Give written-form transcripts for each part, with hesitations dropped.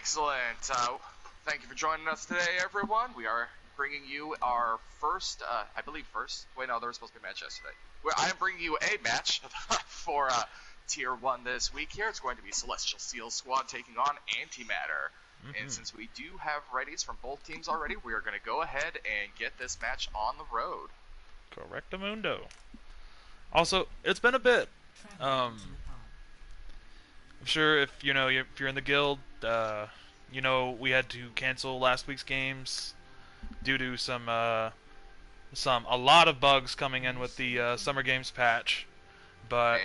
Excellent. Thank you for joining us today, everyone. We are bringing you our first, I believe first. Wait, no, there was supposed to be a match yesterday. I am bringing you a match for Tier 1 this week here. It's going to be Celestial Seal Squad taking on Antimatter. And since we do have readies from both teams already, we are going to go ahead and get this match on the road. Correctamundo. Also, it's been a bit. I'm sure if you're in the guild, we had to cancel last week's games due to a lot of bugs coming in with the Summer Games patch. But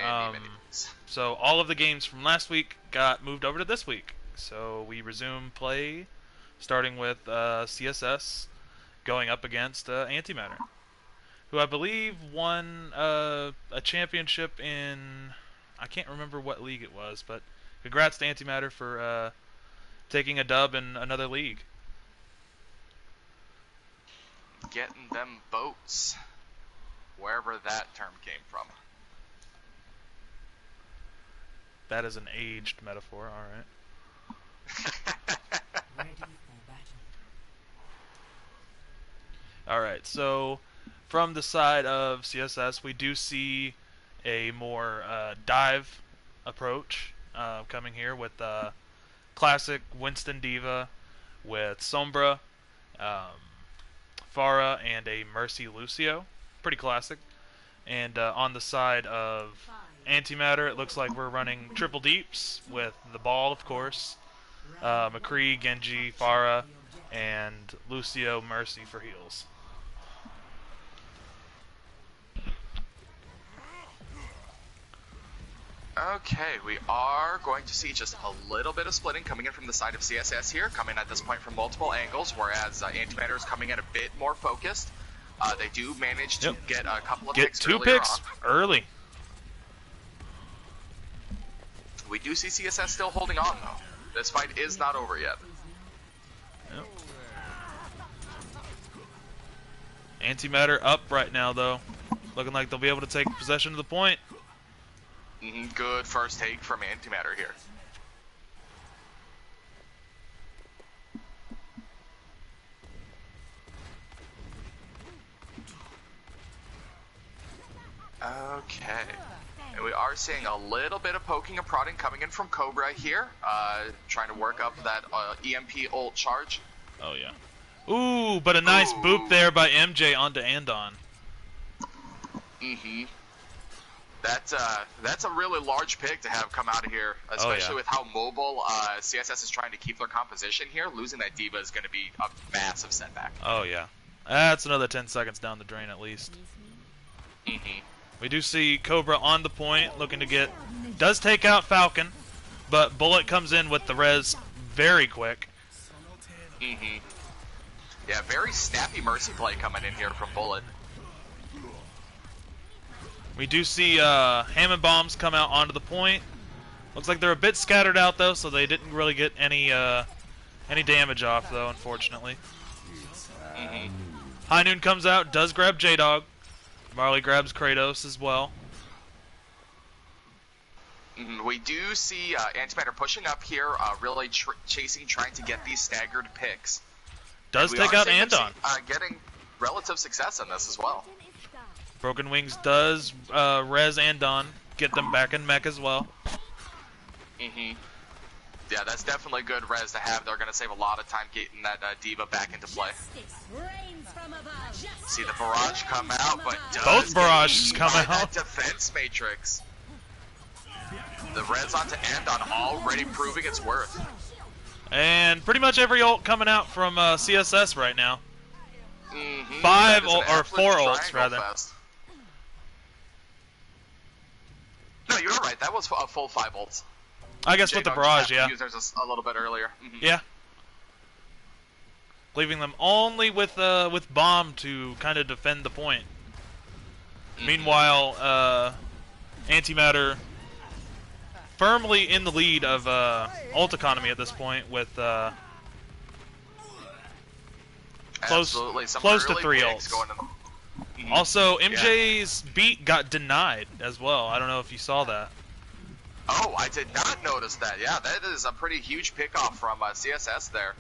so all of the games from last week got moved over to this week. So we resume play, starting with CSS going up against Antimatter, who I believe won a championship in, I can't remember what league it was, but congrats to Antimatter for taking a dub in another league. Getting them boats, wherever that term came from. That is an aged metaphor, alright. Alright, so from the side of CSS, we do see a more dive approach coming here with classic Winston Diva with Sombra, Pharah, and a Mercy Lucio. Pretty classic. And on the side of Antimatter, it looks like we're running triple deeps with the ball, of course, McCree, Genji, Pharah, and Lucio Mercy for heals. Okay, we are going to see just a little bit of splitting coming in from the side of CSS here, coming at this point from multiple angles, whereas Antimatter is coming in a bit more focused. They do manage to get a couple of picks early. We do see CSS still holding on, though. This fight is not over yet. Yep. Antimatter up right now, though. Looking like they'll be able to take possession of the point. Good first take from Antimatter here. Okay. And we are seeing a little bit of poking and prodding coming in from Cobra here. Trying to work up that EMP ult charge. Oh, yeah. Ooh, but a nice boop there by MJ onto Andon. That's a really large pick to have come out of here, especially with how mobile CSS is trying to keep their composition here. Losing that Diva is going to be a massive setback. Oh, yeah. That's another 10 seconds down the drain at least. We do see Cobra on the point, looking to get... Does take out Falcon, but Bullet comes in with the res very quick. Yeah, very snappy Mercy play coming in here from Bullet. We do see Hammond Bombs come out onto the point. Looks like they're a bit scattered out, though, so they didn't really get any damage off, though, unfortunately. High Noon comes out, does grab J-Dog. Marley grabs Kratos as well. We do see Antimatter pushing up here, really chasing, trying to get these staggered picks. Does take out Andon. Getting relative success in this as well. Broken Wings does res Andon, get them back in mech as well. Yeah, that's definitely good res to have. They're going to save a lot of time getting that Diva back into play. See the barrage come out, but both barrages come out. That defense matrix. The res onto Andon already proving its worth. And pretty much every ult coming out from CSS right now. 4 ults rather. Fest. No, you were right. That was a full 5 ults. I guess with the barrage, yeah. Used theirs a little bit earlier. Yeah. Leaving them only with bomb to kind of defend the point. Meanwhile, Antimatter firmly in the lead of ult economy at this point with close to 3 ults. Also, MJ's beat got denied as well. I don't know if you saw that. Oh, I did not notice that. Yeah, that is a pretty huge pickoff from CSS there.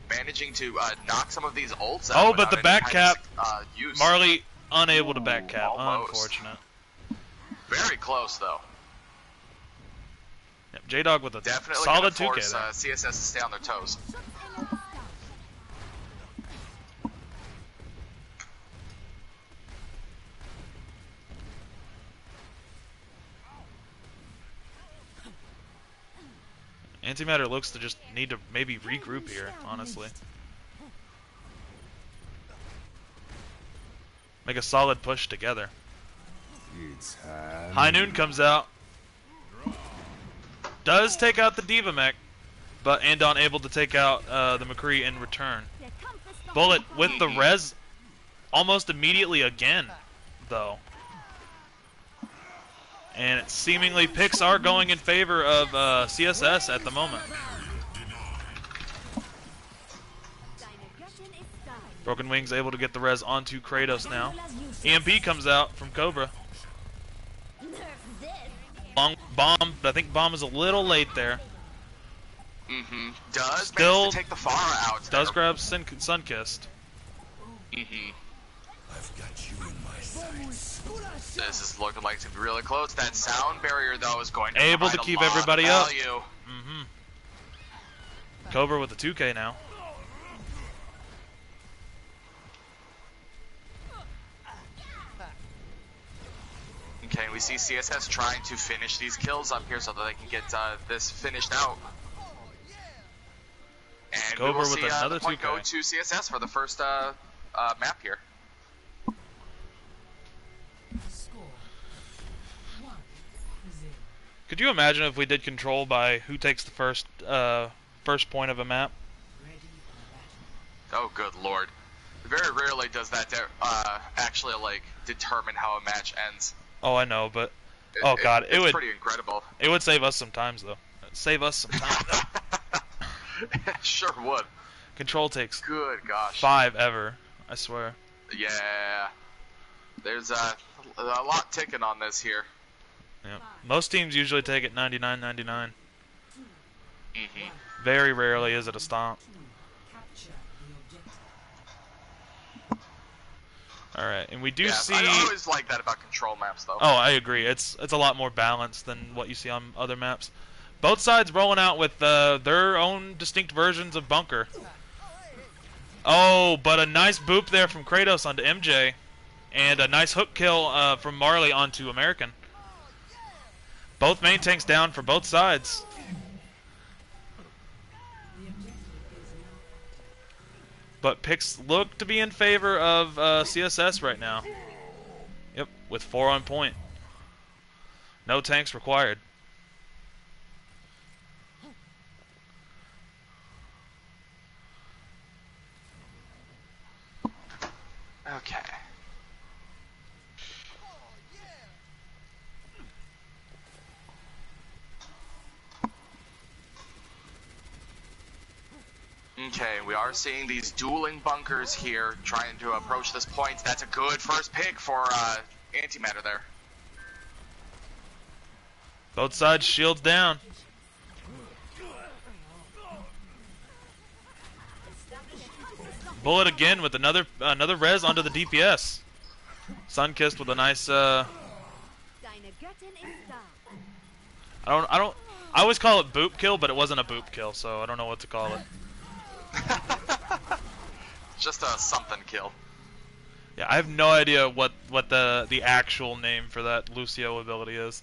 Managing to knock some of these ults out. Oh, but the back cap, use. Marley unable to back cap. Almost. Unfortunate. Very close, though. Yep, J-Dog with a Definitely solid gonna 2K force, there. CSS to stay on their toes. Antimatter looks to just need to maybe regroup here, honestly. Make a solid push together. High Noon comes out. Does take out the Diva mech, but Andon able to take out the McCree in return. Bullet with the res almost immediately again, though. And seemingly picks are going in favor of CSS at the moment. Broken Wings able to get the res onto Kratos now. EMP comes out from Cobra. Bomb, but I think Bomb is a little late there. Does still manage to take the Pharah out. Does grab Sunkissed. I've got you in my sights. This is looking like it's going to be really close. That sound barrier, though, is going to able to provide a keep lot of everybody up. value. Cobra with the 2K now. Okay, we see CSS trying to finish these kills up here so that they can get this finished out. And we Cobra will with see another the point 2K. go to CSS for the first map here. Could you imagine if we did control by who takes the first point of a map? Oh, good lord. Very rarely does that actually, like, determine how a match ends. Oh, I know, but it's it would pretty incredible. It would save us some times, though. Save us some time. It sure would. Control takes Good gosh. 5 ever, I swear. Yeah. There's a lot ticking on this here. Yeah. Most teams usually take it 99-99. Very rarely is it a stomp. Alright, and we do see... I always like that about control maps, though. Oh, I agree. It's a lot more balanced than what you see on other maps. Both sides rolling out with their own distinct versions of bunker. Oh, but a nice boop there from Kratos onto MJ. And a nice hook kill from Marley onto American. Both main tanks down for both sides. But picks look to be in favor of CSS right now. Yep, with 4 on point. No tanks required. Okay. Okay, we are seeing these dueling bunkers here, trying to approach this point. That's a good first pick for Antimatter there. Both sides shields down. Bullet again with another res onto the DPS. Sunkissed with a nice I always call it boop kill, but it wasn't a boop kill, so I don't know what to call it. Just a something kill. Yeah, I have no idea what the actual name for that Lucio ability is.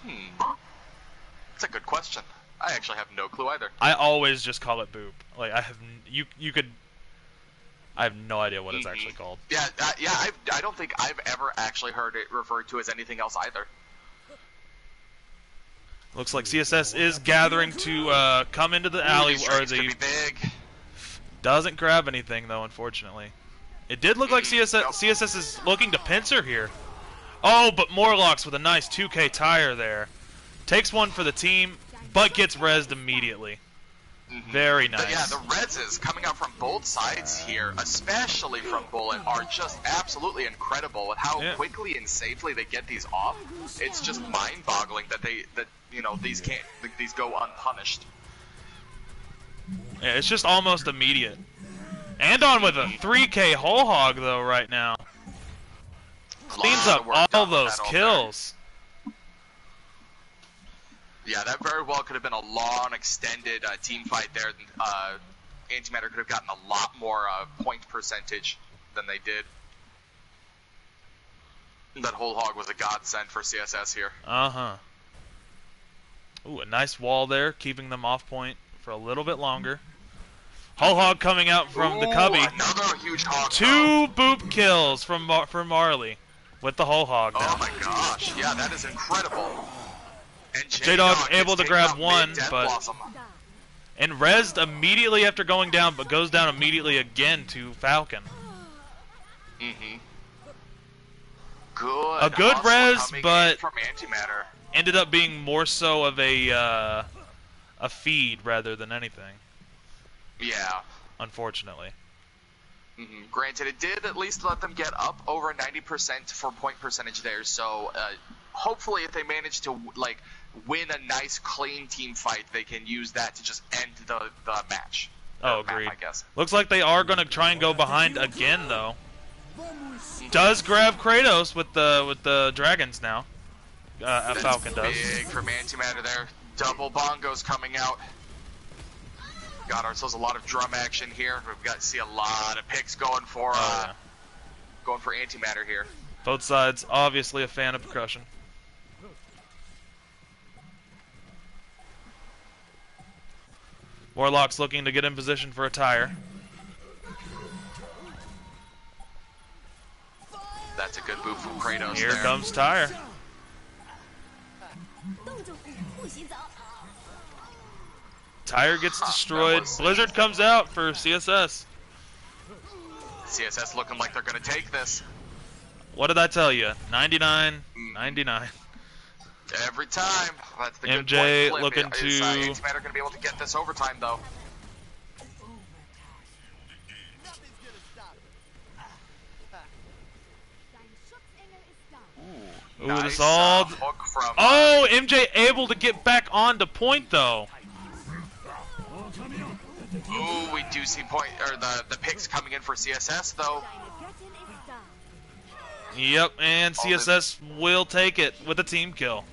That's a good question. I actually have no clue either. I always just call it boop. Like I have I have no idea what it's actually called. Yeah, I don't think I've ever actually heard it referred to as anything else either. Looks like CSS is gathering to come into the alley, or the be big. Doesn't grab anything though, unfortunately. It did look like CSS is looking to pincer here. Oh, but Morlocks with a nice 2K tire there. Takes one for the team, but gets rezzed immediately. Very nice. Yeah, the reses coming out from both sides here, especially from Bullet, are just absolutely incredible with how quickly and safely they get these off. It's just mind-boggling that these go unpunished. Yeah, it's just almost immediate. And on with a 3K whole hog though right now. Cleans up all those kills. Yeah, that very well could have been a long, extended team fight there. Antimatter could have gotten a lot more point percentage than they did. That whole hog was a godsend for CSS here. Uh-huh. Ooh, a nice wall there, keeping them off point for a little bit longer. Whole hog coming out from the cubby. Another huge hog. 2 boop kills from Marley with the whole hog now. Oh my gosh, yeah, that is incredible. And J-Dog able to grab one, but... And rezzed immediately after going down, but goes down immediately again to Falcon. Good. A good res, but from Antimatter. Ended up being more so of a feed rather than anything. Yeah. Unfortunately. Granted, it did at least let them get up over 90% for point percentage there, so hopefully if they manage to win a nice clean team fight, they can use that to just end the match. Oh, agreed. I guess. Looks like they are going to try and go behind again, though. Does grab Kratos with the dragons now. Falcon does. Big from Antimatter there. Double bongos coming out. Got ourselves a lot of drum action here. We've got to see a lot of picks going for Antimatter here. Both sides obviously a fan of percussion. Warlock's looking to get in position for a tire. That's a good move from Kratos. Here comes tire. Tire gets destroyed. Blizzard comes out for CSS. CSS looking like they're going to take this. What did I tell you? 99, 99. Every time. That's the MJ good point. looking to... Antimatter going to be able to get this overtime, though. Ooh, nice, this all... hook from, oh, MJ able to get back on to point, though. Ooh, we do see the picks coming in for CSS, though. Yep, and CSS will take it with a team kill.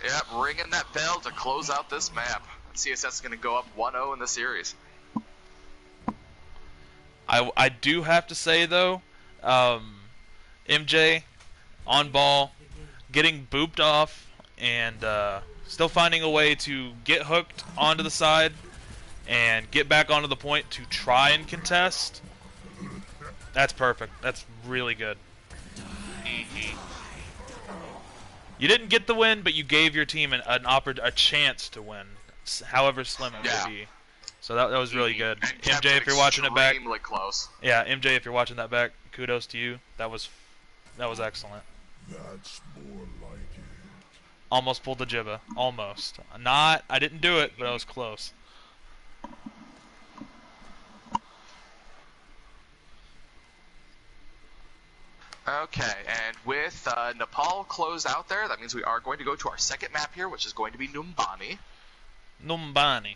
Yep, ringing that bell to close out this map. CSS is going to go up 1-0 in the series. I do have to say, though, MJ on ball, getting booped off, and still finding a way to get hooked onto the side and get back onto the point to try and contest. That's perfect. That's really good. You didn't get the win, but you gave your team a chance to win, however slim it may be. So that was really good. MJ, if you're watching it back, close. Yeah, MJ, if you're watching that back, kudos to you. That was excellent. That's more like it. Almost pulled the jibba. Almost. I didn't do it, but I was close. Okay, and with Nepal closed out there, that means we are going to go to our second map here, which is going to be Numbani. Numbani,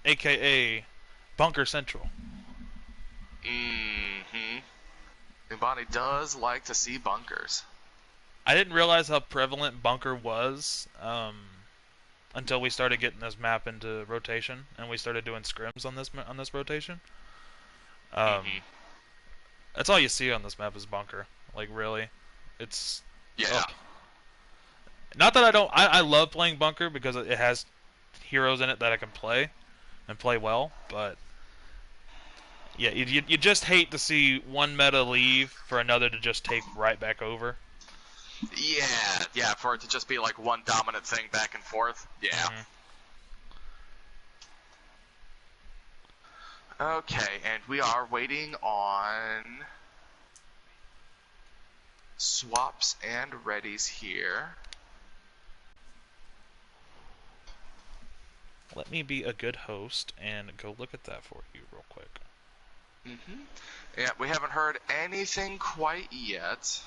a.k.a. Bunker Central. Numbani does like to see bunkers. I didn't realize how prevalent bunker was until we started getting this map into rotation, and we started doing scrims on this rotation. That's all you see on this map is bunker. Like, really, it's not that I love playing bunker because it has heroes in it that I can play and play well, but yeah, you just hate to see one meta leave for another to just take right back over. Yeah, for it to just be like one dominant thing back and forth. Yeah. Okay, and we are waiting on swaps and readies here. Let me be a good host and go look at that for you real quick. Yeah, we haven't heard anything quite yet.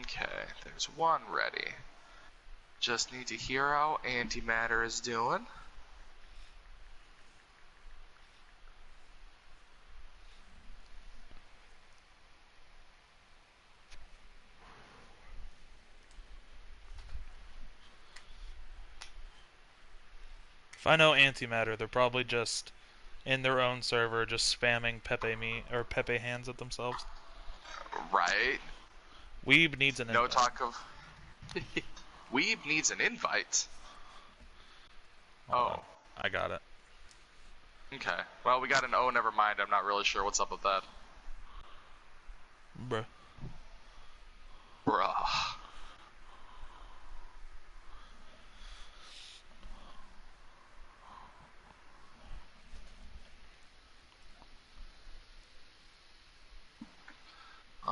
Okay, there's one ready. Just need to hear how Antimatter is doing. If I know Antimatter, they're probably just in their own server, just spamming Pepe hands at themselves. Right? Weeb needs an invite. No talk of... Weeb needs an invite. Hold on. I got it. Okay. Well, we got an O, never mind. I'm not really sure what's up with that. Bruh. Bruh.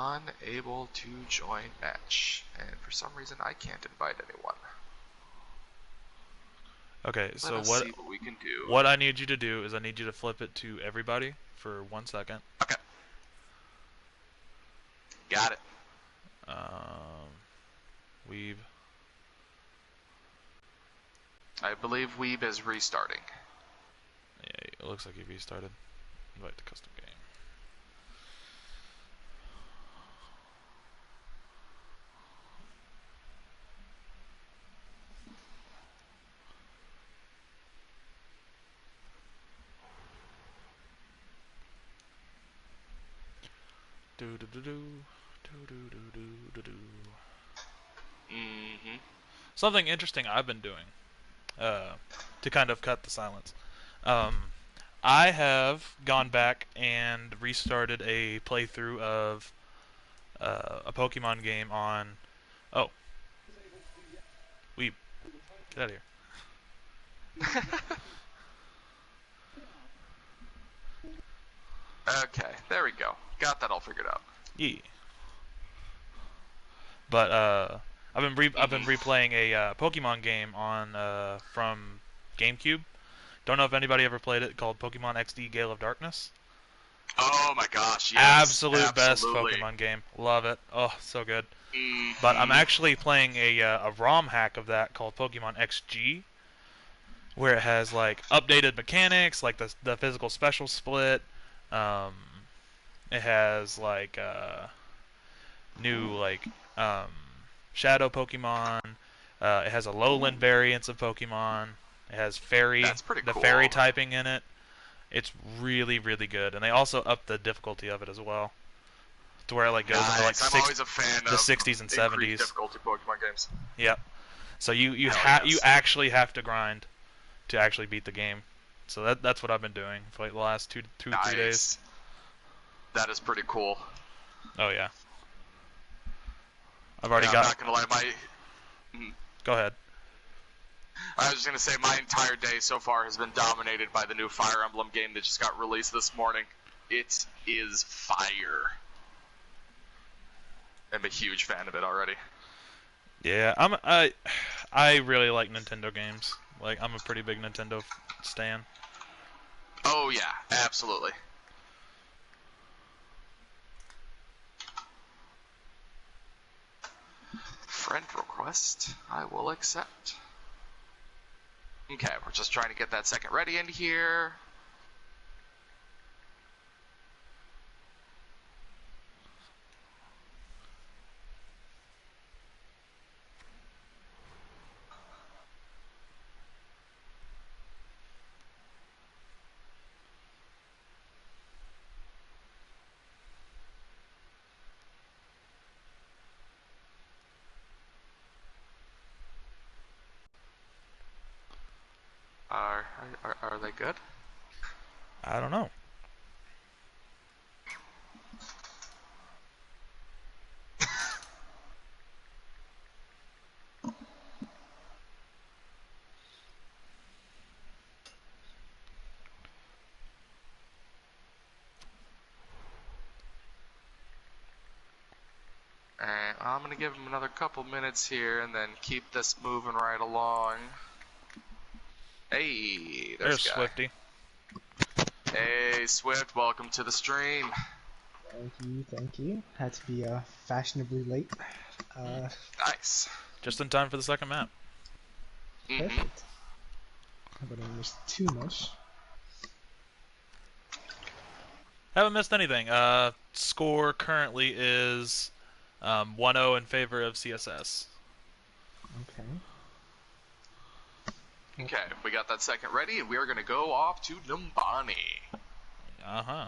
Unable to join match. And for some reason, I can't invite anyone. Okay, so Let us see what we can do. What I need you to do is I need you to flip it to everybody for 1 second. Okay. Got it. Weeb. I believe Weeb is restarting. Yeah, it looks like he restarted. Invite to custom game. Something interesting I've been doing to kind of cut the silence. I have gone back and restarted a playthrough of a Pokemon game on. Oh, Weeb, get out of here. Okay, there we go. Got that all figured out. Yeah. But I've been replaying a Pokemon game on from GameCube. Don't know if anybody ever played it, called Pokemon XD Gale of Darkness. Oh my gosh, yes. Absolute best Pokemon game. Love it. Oh, so good. But I'm actually playing a ROM hack of that called Pokemon XG, where it has like updated mechanics, like the physical special split. It has like new like shadow Pokemon. It has a lowland variants of Pokemon. It has fairy, That's pretty the cool. fairy typing in it. It's really, really good, and they also upped the difficulty of it as well, to where it like goes into like I'm always a fan the of 60s and 70s. difficulty Pokemon games. Yep. So you yes. actually have to grind to actually beat the game. So that's what I've been doing for like the last 3 days. That is pretty cool. Oh yeah. I've already got. I'm not gonna lie, Go ahead. I was just gonna say my entire day so far has been dominated by the new Fire Emblem game that just got released this morning. It is fire. I'm a huge fan of it already. Yeah, I really like Nintendo games. Like I'm a pretty big Nintendo stan. Oh yeah, absolutely. Friend request, I will accept. Okay, we're just trying to get that second ready in here. Are they good? I don't know. Alright, well, I'm gonna give him another couple minutes here and then keep this moving right along. Hey, there's Guy. Swifty. Hey, Swift, welcome to the stream. Thank you. Had to be fashionably late. Nice. Just in time for the second map. Perfect. But I missed too much. Haven't missed anything. Score currently is 1-0 in favor of CSS. Okay. Okay, we got that second ready, and we are going to go off to Numbani. Uh-huh.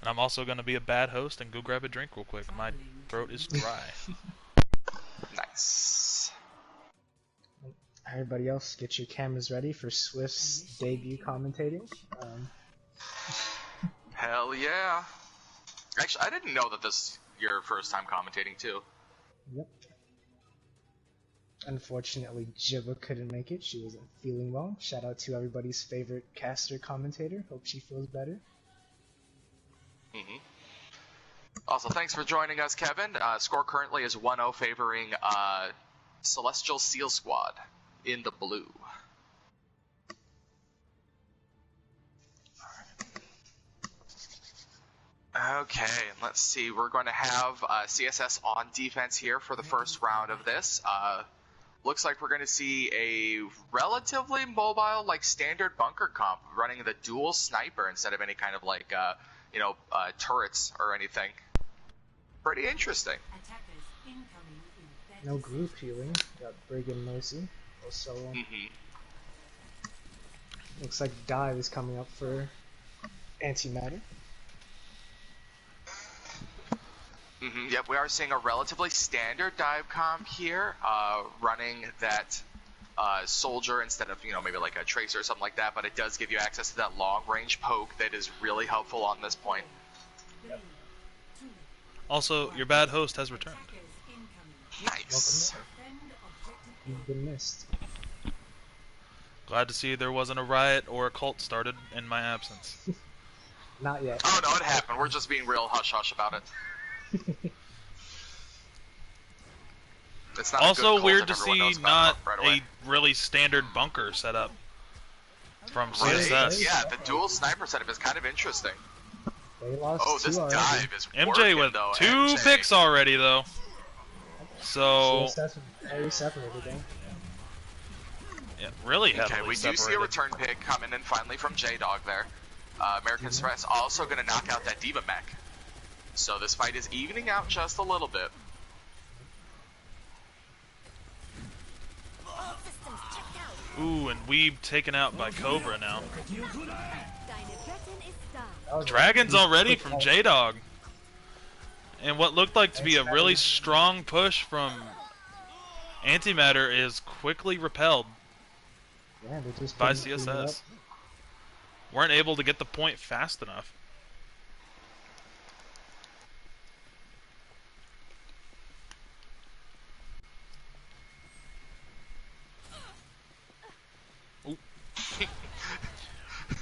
And I'm also going to be a bad host and go grab a drink real quick. My throat is dry. Nice. Everybody else, get your cameras ready for Swift's debut commentating. Hell yeah. Actually, I didn't know that this is your first time commentating, too. Yep. Unfortunately, Jibba couldn't make it. She wasn't feeling well. Shout out to everybody's favorite caster commentator. Hope she feels better. Also, thanks for joining us, Kevin. Score currently is 1-0 favoring Celestial Seal Squad in the blue. Okay, let's see. We're going to have CSS on defense here for the first round of this. Looks like we're going to see a relatively mobile, like, standard bunker comp running the dual sniper instead of any kind of, like, turrets or anything. Pretty interesting. No group healing. Got Brig and Mercy. Also, looks like dive is coming up for Antimatter. Yep, we are seeing a relatively standard dive comp here, running that soldier instead of, maybe like a tracer or something like that, but it does give you access to that long-range poke that is really helpful on this point. Yep. Also, your bad host has returned. Nice. You've been missed. Glad to see there wasn't a riot or a cult started in my absence. Not yet. Oh, no, it happened. We're just being real hush-hush about it. It's not also weird to see not right a really standard bunker setup from CSS. Yeah, the dual sniper setup is kind of interesting. They lost this already. dive is MJ working, with though. two MJ. picks already, though. So CSS very separated, eh? yeah, really Okay, heavily we separated. do see a return pick coming in finally from J-Dog there. American Express also going to knock out that Diva mech. So this fight is evening out just a little bit. Ooh, and Weeb taken out by Cobra now. Dragons already from J-Dog. And what looked like to be a really strong push from Antimatter is quickly repelled by CSS. Weren't able to get the point fast enough.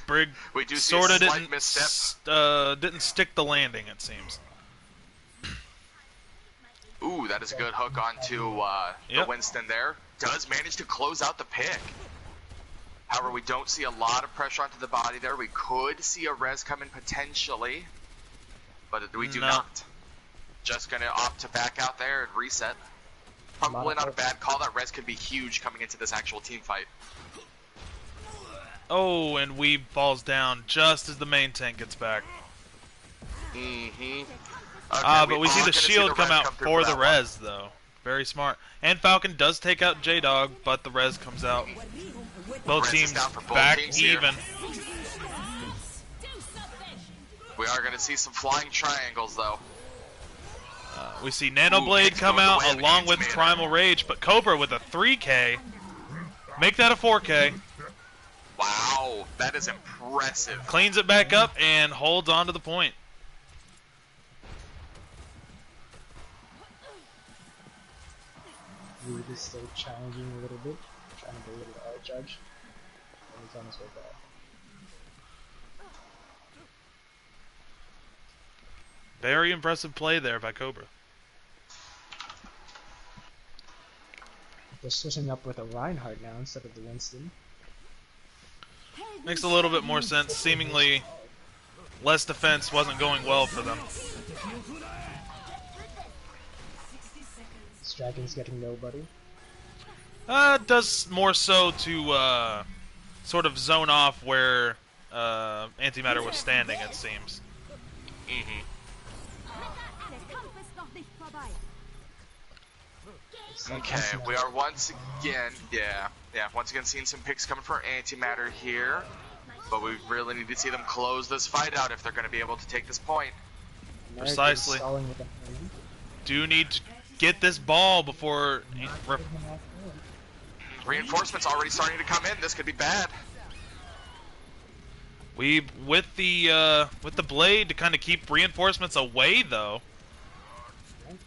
Brig sorta didn't stick the landing, it seems. Ooh, that is a good hook onto the Winston there. Does manage to close out the pick. However, we don't see a lot of pressure onto the body there. We could see a res come in potentially, but we do not. Just going to opt to back out there and reset. Probably not a bad call. That res could be huge coming into this actual team fight. Oh, and Weeb falls down just as the main tank gets back. Okay, but we see the shield come out for the res, though. Very smart. And Falcon does take out J-Dog, but the res comes out. Both teams back even. We are going to see some flying triangles, though. We see Nanoblade come out along with Primal Rage, but Cobra with a 3K. Make that a 4K. Wow, That is impressive. Cleans it back up and holds on to the point. Reed is still challenging a little bit, trying to belittle the art judge. And he's on his way back. Very impressive play there by Cobra. They're switching up with a Reinhardt now instead of the Winston. Makes a little bit more sense. Seemingly, less defense wasn't going well for them. This Dragon's getting nobody. Does more so to sort of zone off where Antimatter was standing, it seems. Mm-hmm. Okay, we are once again seeing some picks coming for Antimatter here, but we really need to see them close this fight out if they're going to be able to take this point. Precisely. Do need to get this ball before Reinforcements already starting to come in. This could be bad. We with the blade to kind of keep reinforcements away though.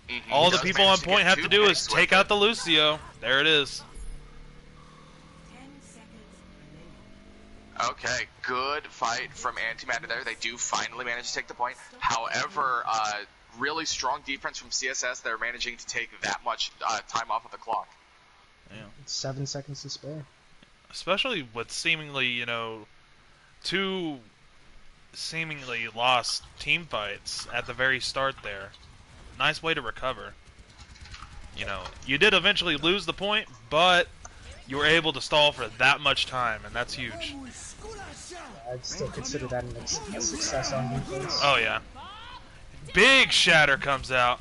Mm-hmm. All the people on point have to do is take out the Lucio. There it is. Okay, good fight from Antimatter there. They do finally manage to take the point. However, really strong defense from CSS. They're managing to take that much time off of the clock. Yeah. 7 seconds to spare. Especially with seemingly, two seemingly lost team fights at the very start there. Nice way to recover. You did eventually lose the point, but you were able to stall for that much time, and that's huge. I'd still consider that a success on defense. Oh, yeah. Big shatter comes out.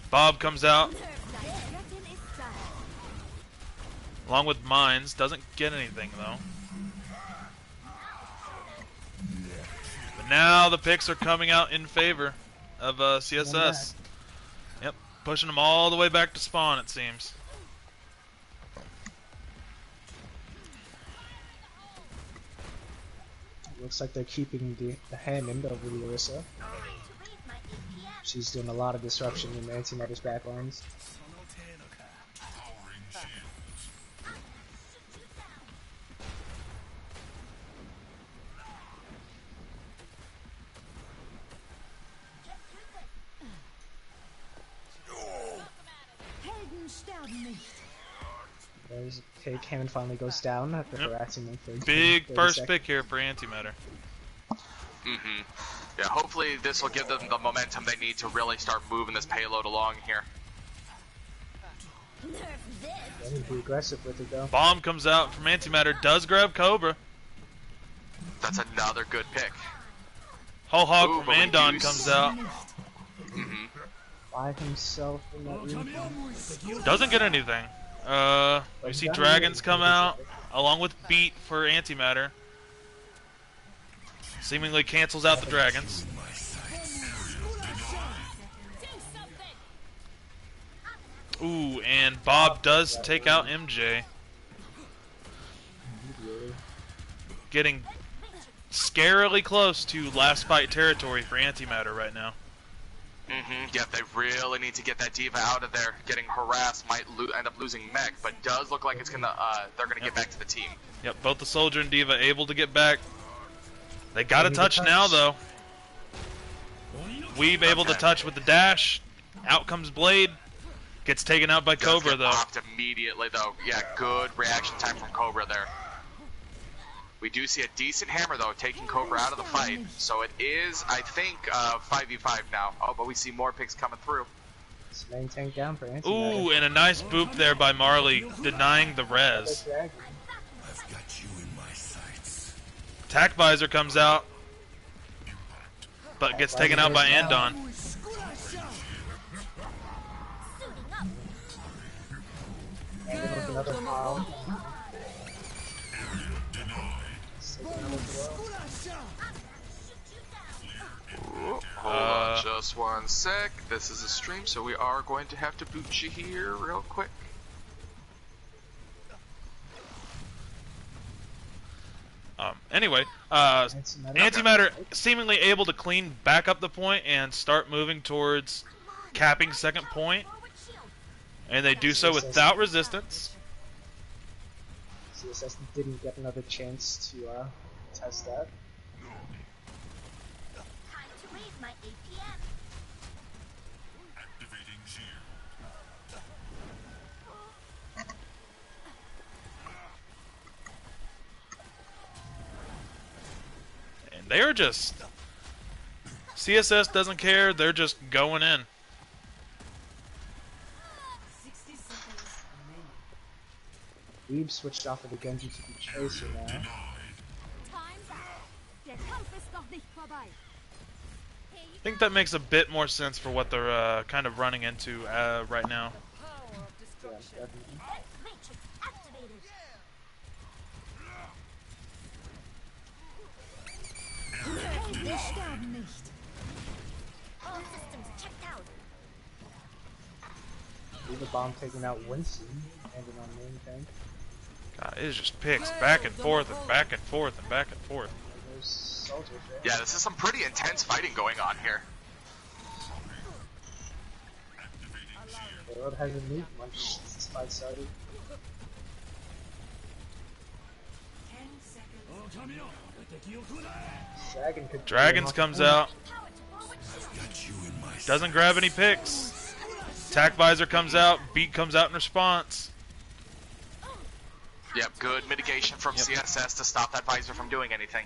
Bob comes out. Along with mines. Doesn't get anything, though. But now the picks are coming out in favor of CSS. Yep. Pushing them all the way back to spawn, it seems. Looks like they're keeping the Hammond over Larissa. She's doing a lot of disruption in Antimatter's backlines. There's a pick. Hammond finally goes down after harassing them for big 30 first seconds. pick here for Antimatter. Mm-hmm. Yeah, hopefully this will give them the momentum they need to really start moving this payload along here. They need to be aggressive with it though. Bomb comes out from Antimatter. Does grab Cobra. That's another good pick. Whole Hog Ooh, from but we Andon do comes out. Mm-hmm. By himself in that room. Doesn't get anything. We see dragons come out, along with beat for Antimatter. Seemingly cancels out the dragons. Ooh, and Bob does take out MJ. Getting scarily close to last fight territory for Antimatter right now. Mm-hmm. Yeah, they really need to get that diva out of there. Getting harassed might end up losing mech, but does look like it's gonna. They're gonna get back to the team. Yep, both the soldier and diva able to get back. They got a touch now though. Weeb able to touch with the dash. Out comes Blade. Gets taken out by Cobra though. Popped immediately though. Yeah, good reaction time from Cobra there. We do see a decent hammer though, taking Cobra out of the fight. So it is, I think, 5v5 now. Oh, but we see more picks coming through. It's main tank down for Antimatter. Ooh, and a nice boop there by Marley, denying the res. I've got you in my sights. Attack Visor comes out, but gets taken out by Andon. Another pile. Hold on just one sec. This is a stream, so we are going to have to boot you here real quick. Anyway, Antimatter seemingly able to clean back up the point and start moving towards capping second point, and they do so without resistance. CSS didn't get another chance to test that. Time to raise my APM. Activating shield. And they're just... CSS doesn't care, they're just going in. 60 seconds remaining. We've switched off of the Genji to the Tracer now. Time's up. Der Kampf ist noch nicht vorbei. I think that makes a bit more sense for what they're kind of running into right now. Power of Yeah, destruction. definitely. Matrix activated. Wir sterben nicht. All systems checked out. Leave a bomb taking out Winston, landing on main tank. God, it is just picks back and forth and back and forth and back and forth. There's soldiers there. Yeah, this is some pretty intense fighting going on here. The road hasn't moved much since this fight started. 10 seconds. Dragon could Dragons comes out, Power to forward shield. Got you in my doesn't grab any picks. Attack visor comes out, beat comes out in response. Yep, good mitigation from CSS to stop that visor from doing anything.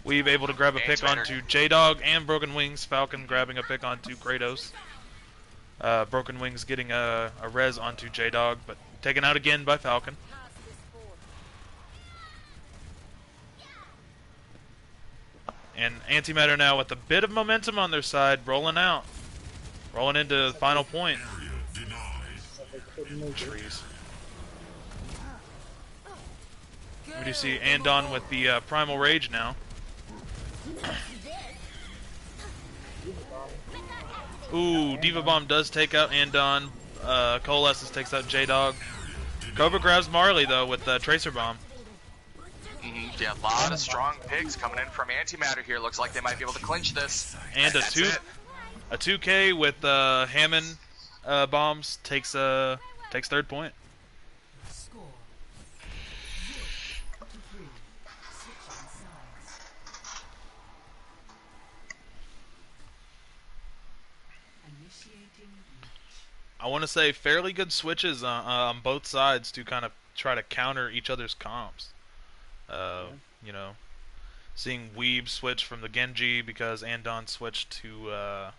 We've able to grab a pick onto J-Dog and Broken Wings. Falcon grabbing a pick onto Kratos. Broken Wings getting a res onto J-Dog, but taken out again by Falcon. And Antimatter now with a bit of momentum on their side, rolling out. Rolling into the final point. So they couldn't make it. Trees. We do see Andon with the Primal Rage now. Ooh, Diva Bomb does take out Andon. Coalescence takes out J-Dog. Cobra grabs Marley, though, with the Tracer Bomb. Yeah, a lot of strong picks coming in from Antimatter here. Looks like they might be able to clinch this. And That's it. a 2K with Hammond bombs takes third point. Score. 0-3. Switching sides. Initiating breach. I want to say fairly good switches on both sides to kind of try to counter each other's comps. You know, seeing Weeb switch from the Genji because Andon switched to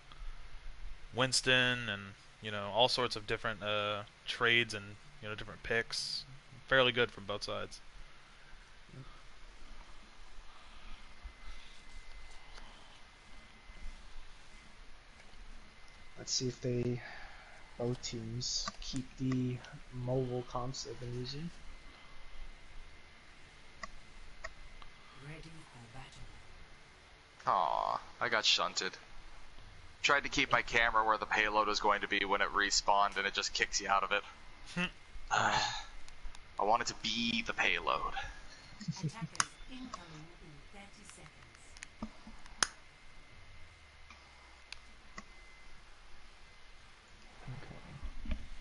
Winston, and you know, all sorts of different trades and different picks. Fairly good from both sides. Let's see if both teams keep the mobile comps they've been using. Ready for battle. Aw, I got shunted. Tried to keep my camera where the payload was going to be when it respawned, and it just kicks you out of it. I wanted to be the payload. Attackers incoming in 30 seconds.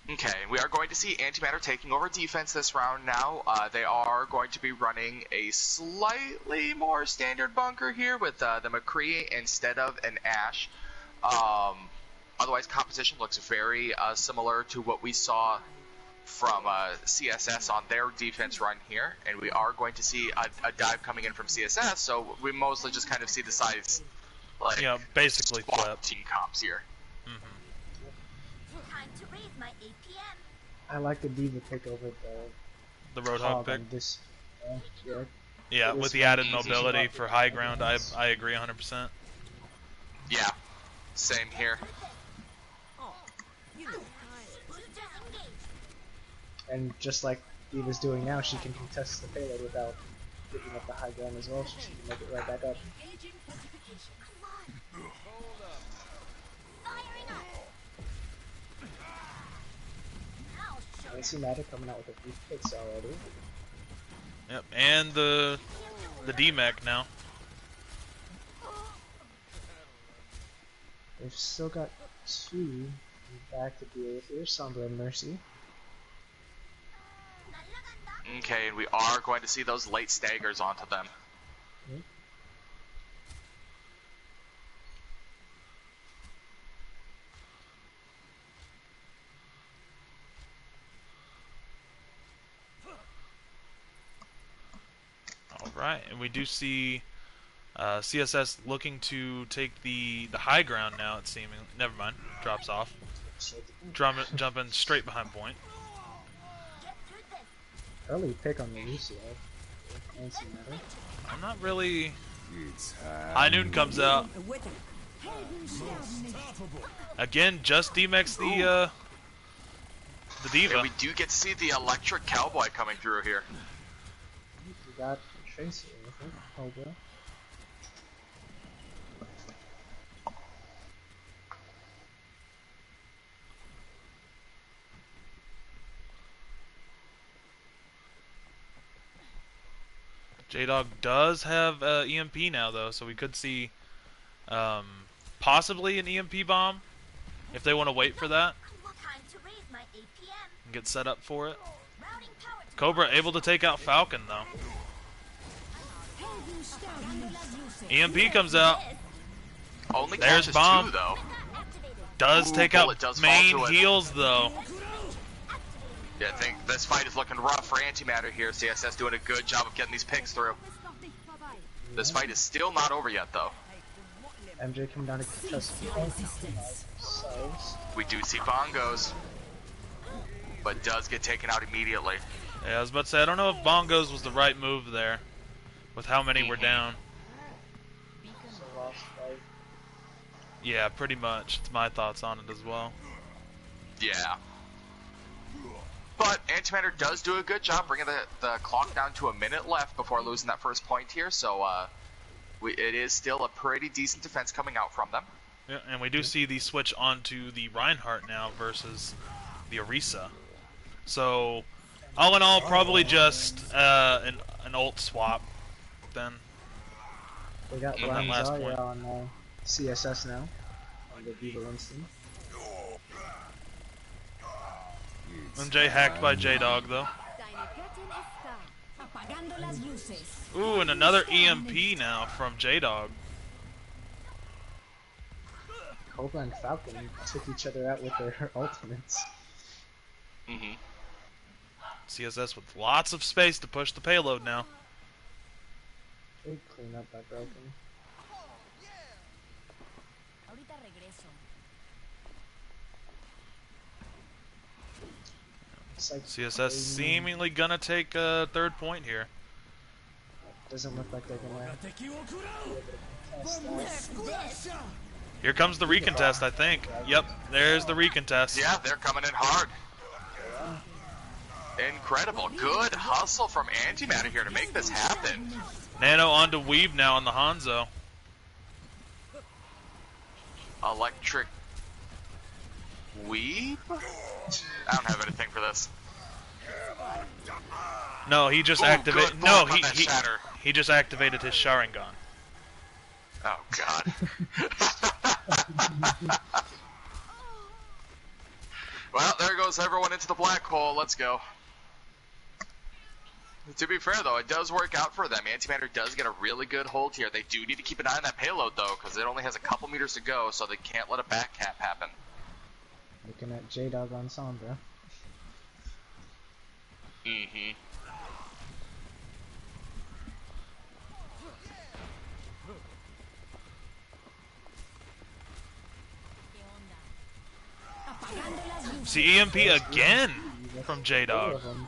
Okay, we are going to see Antimatter taking over defense this round now. They are going to be running a slightly more standard bunker here with the McCree instead of an Ash. Otherwise, composition looks very similar to what we saw from CSS on their defense run here. And we are going to see a dive coming in from CSS, so we mostly just kind of see the size, like, Yeah, basically squad flip. team comps here. Time to raise my APM. I like the Diva pick over The the Roadhog Hog pick. on this. Yeah, Yeah, It with was the added easy. mobility for high ground, I agree 100%. Yeah, same here. Boosters engaged. and just like Diva's doing now, she can contest the payload without giving up the high ground as well, so she can make it right back up. Engaging fortification. Come on. Firing up. I'll show Antimatter coming out with a few picks already. Yep, and the D-Mech now. They've still got two back to deal with here, Sombra and Mercy. Okay, and we are going to see those late staggers onto them. Mhm. Alright, and we do see CSS looking to take the high ground now, it's seeming. Never mind, drops off. Jumping straight behind point. Early pick on the Lucio. Antimatter. I'm not really... High Noon comes out. Again, just D-Mech's the Diva. And we do get to see the electric cowboy coming through here. We got Tracer, I think. Cobra. J-Dog does have EMP now, though, so we could see possibly an EMP bomb if they want to wait for that Time to raise my APM. and get set up for it. Routing power to Cobra able to take out Falcon, though. EMP comes out, Only There's catches bomb. two, though. activated. does Ooh, take out bullet does fall main to it. heals, though. Yeah, I think this fight is looking rough for Antimatter here. CSS doing a good job of getting these picks through. This fight is still not over yet, though. MJ coming down to contest themselves. We do see bongos, but does get taken out immediately. Yeah, I was about to say, I don't know if Bongos was the right move there, with how many were down. So lost fight. Yeah, pretty much. It's my thoughts on it as well. Yeah. But Antimatter does do a good job bringing the clock down to a minute left before losing that first point here, so it is still a pretty decent defense coming out from them. Yeah, and we do see the switch onto the Reinhardt now versus the Orisa. So, all in all, probably just an ult swap then. They got that Blind last Zarya point. on CSS now. On the Viva Winston. MJ hacked by J-Dog, though. Apagando las luces. Ooh, and another EMP now from J-Dog. Cobra and Falcon took each other out with their ultimates. Mm-hmm. CSS with lots of space to push the payload now. Big cleanup by Broken. Ahorita regreso. It's like CSS they seemingly gonna take a third point here. doesn't look like they're gonna be able to contest that. Here comes the recontest, I think. Yep, there's the recontest. Yeah, they're coming in hard. Incredible. Good hustle from Antimatter here to make this happen. Nano onto Weave now on the Hanzo. Electric weave? I don't have anything for this. No, he just Ooh, activated. good No, block on that shatter. he just activated his Sharingan. Oh, God. Well, there goes everyone into the black hole. Let's go. To be fair, though, it does work out for them. Antimatter does get a really good hold here. They do need to keep an eye on that payload, though, because it only has a couple meters to go, so they can't let a back cap happen. Looking at J-Dog on Sombra. Mm-hmm. See EMP again from J-Dog. Two of them.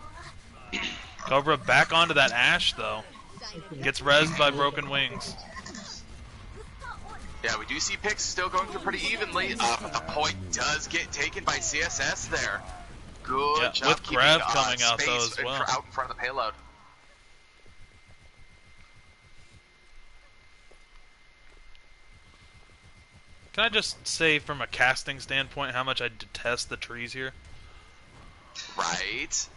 Cobra back onto that Ash, though. Gets rezzed by Broken Wings. Yeah, we do see picks still going through pretty evenly. But the point does get taken by CSS there. Good Yeah, job with keeping Grav coming out, space though, as well. out in front of the payload. Can I just say, from a casting standpoint, how much I detest the trees here? Right?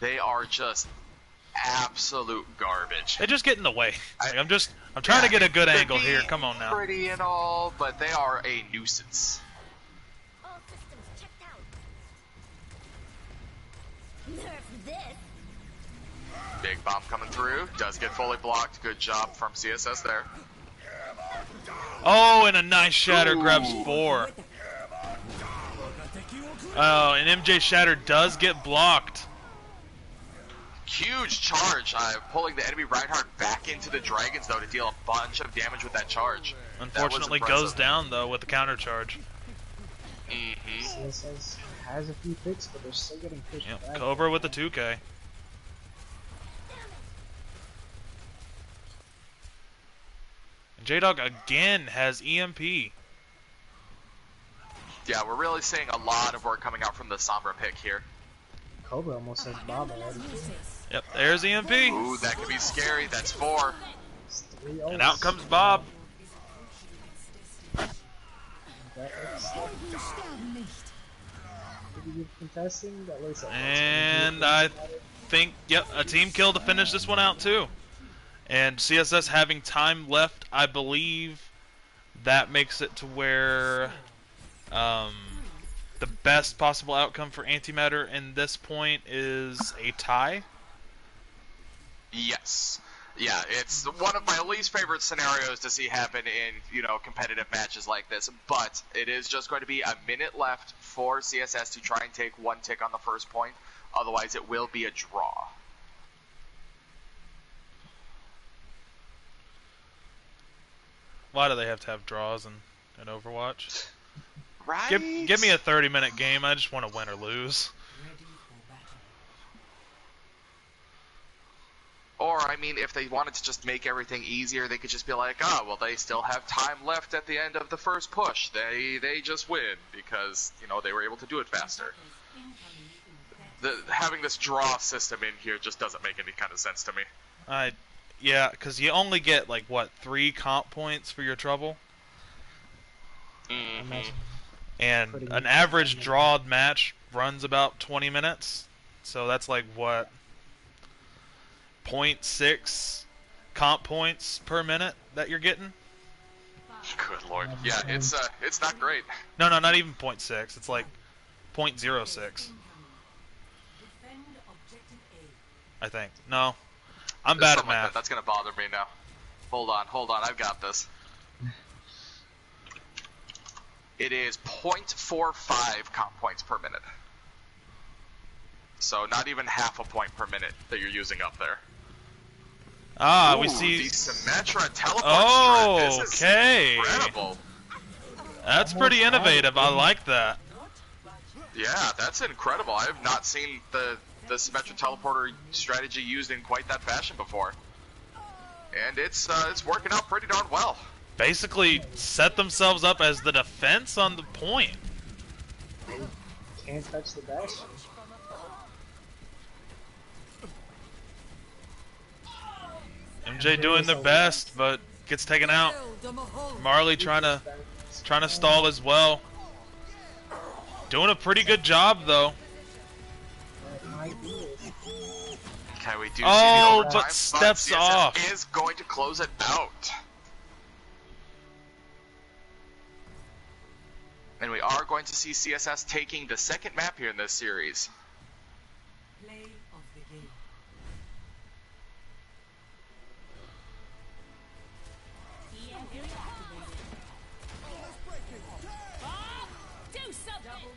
They are just absolute garbage. They just get in the way. Like, I'm trying to get a good They're angle here. being Come on now. Pretty and all, but they are a nuisance. All systems checked out. Nerf this. Big bomb coming through. Does get fully blocked. Good job from CSS there. Oh, and a nice shatter Ooh. grabs 4. Oh, and MJ Shatter does get blocked. Huge charge. Pulling the enemy Reinhardt back into the Dragons, though, to deal a bunch of damage with that charge. Unfortunately, That was goes impressive. down, though, with the counter charge. CSS has a few picks, but they're still getting pushed Yep, back. Cobra with the 2K. And J-Dog again has EMP. Yeah, we're really seeing a lot of work coming out from the Sombra pick here. Cobra almost has Bob already. Yep, there's EMP. Ooh, that could be scary. That's 4. It's 3 And ults. out comes Bob. That looks like pretty good contesting. That looks like And I think, yep, a team kill to finish this one out too. And CSS having time left, I believe that makes it to where the best possible outcome for Antimatter in this point is a tie. Yes. Yeah, it's one of my least favorite scenarios to see happen in, competitive matches like this. But it is just going to be a minute left for CSS to try and take 1 tick on the first point. Otherwise, it will be a draw. Why do they have to have draws in Overwatch? Right? Give me a 30-minute game. I just want to win or lose. Ready for battle. Or, I mean, if they wanted to just make everything easier, they could just be like, oh, well, they still have time left at the end of the first push. They just win because, they were able to do it faster. Having this draw system in here just doesn't make any kind of sense to me. Yeah, because you only get, 3 comp points for your trouble? Imagine And putting an it average on the- drawed match runs about 20 minutes. So that's 0.6 comp points per minute that you're getting? Good lord. Yeah, it's not great. No, not even 0.6. It's 0.06, Defend objective A. I think. No. I'm bad at Something like math. that. That's gonna bother me now. Hold on, I've got this. It is 0.45 comp points per minute. So not even half a point per minute that you're using up there. Ah, Ooh, we see... the Symmetra teleport Oh, strip. This okay. is incredible. That's pretty innovative. I like that. Yeah, that's incredible. I have not seen the Symmetra teleporter strategy used in quite that fashion before. And it's working out pretty darn well. Basically set themselves up as the defense on the point. Can't touch the dash. MJ doing their best, but gets taken out. Marley trying to stall as well. Doing a pretty good job though. That might be it. Okay, we do Oh, see the overtime, but steps CSS off. is going to close it out. And we are going to see CSS taking the second map here in this series. Play of the game. Do something.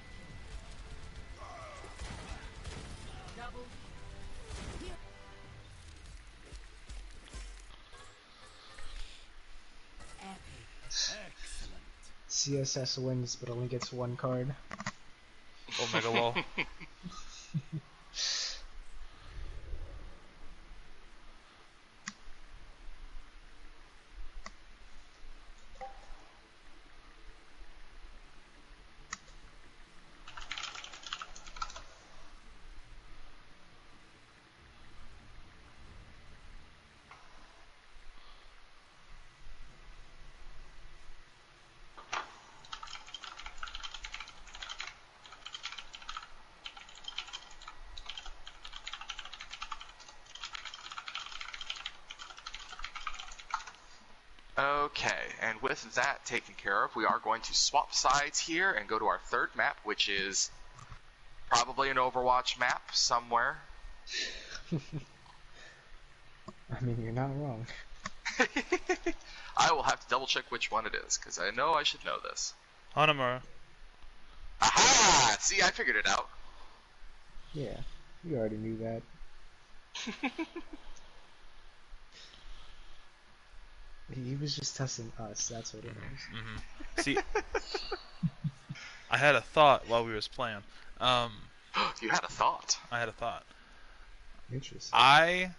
CSS wins, but only gets 1 card. Omega Law. Okay, and with that taken care of, we are going to swap sides here and go to our third map, which is probably an Overwatch map somewhere. I mean, you're not wrong. I will have to double check which one it is, because I know I should know this. Hanamura. Aha! See, I figured it out. Yeah, you already knew that. He was just testing us, that's what it was. Mm-hmm. See, I had a thought while we was playing. You had a thought. I had a thought. Interesting. I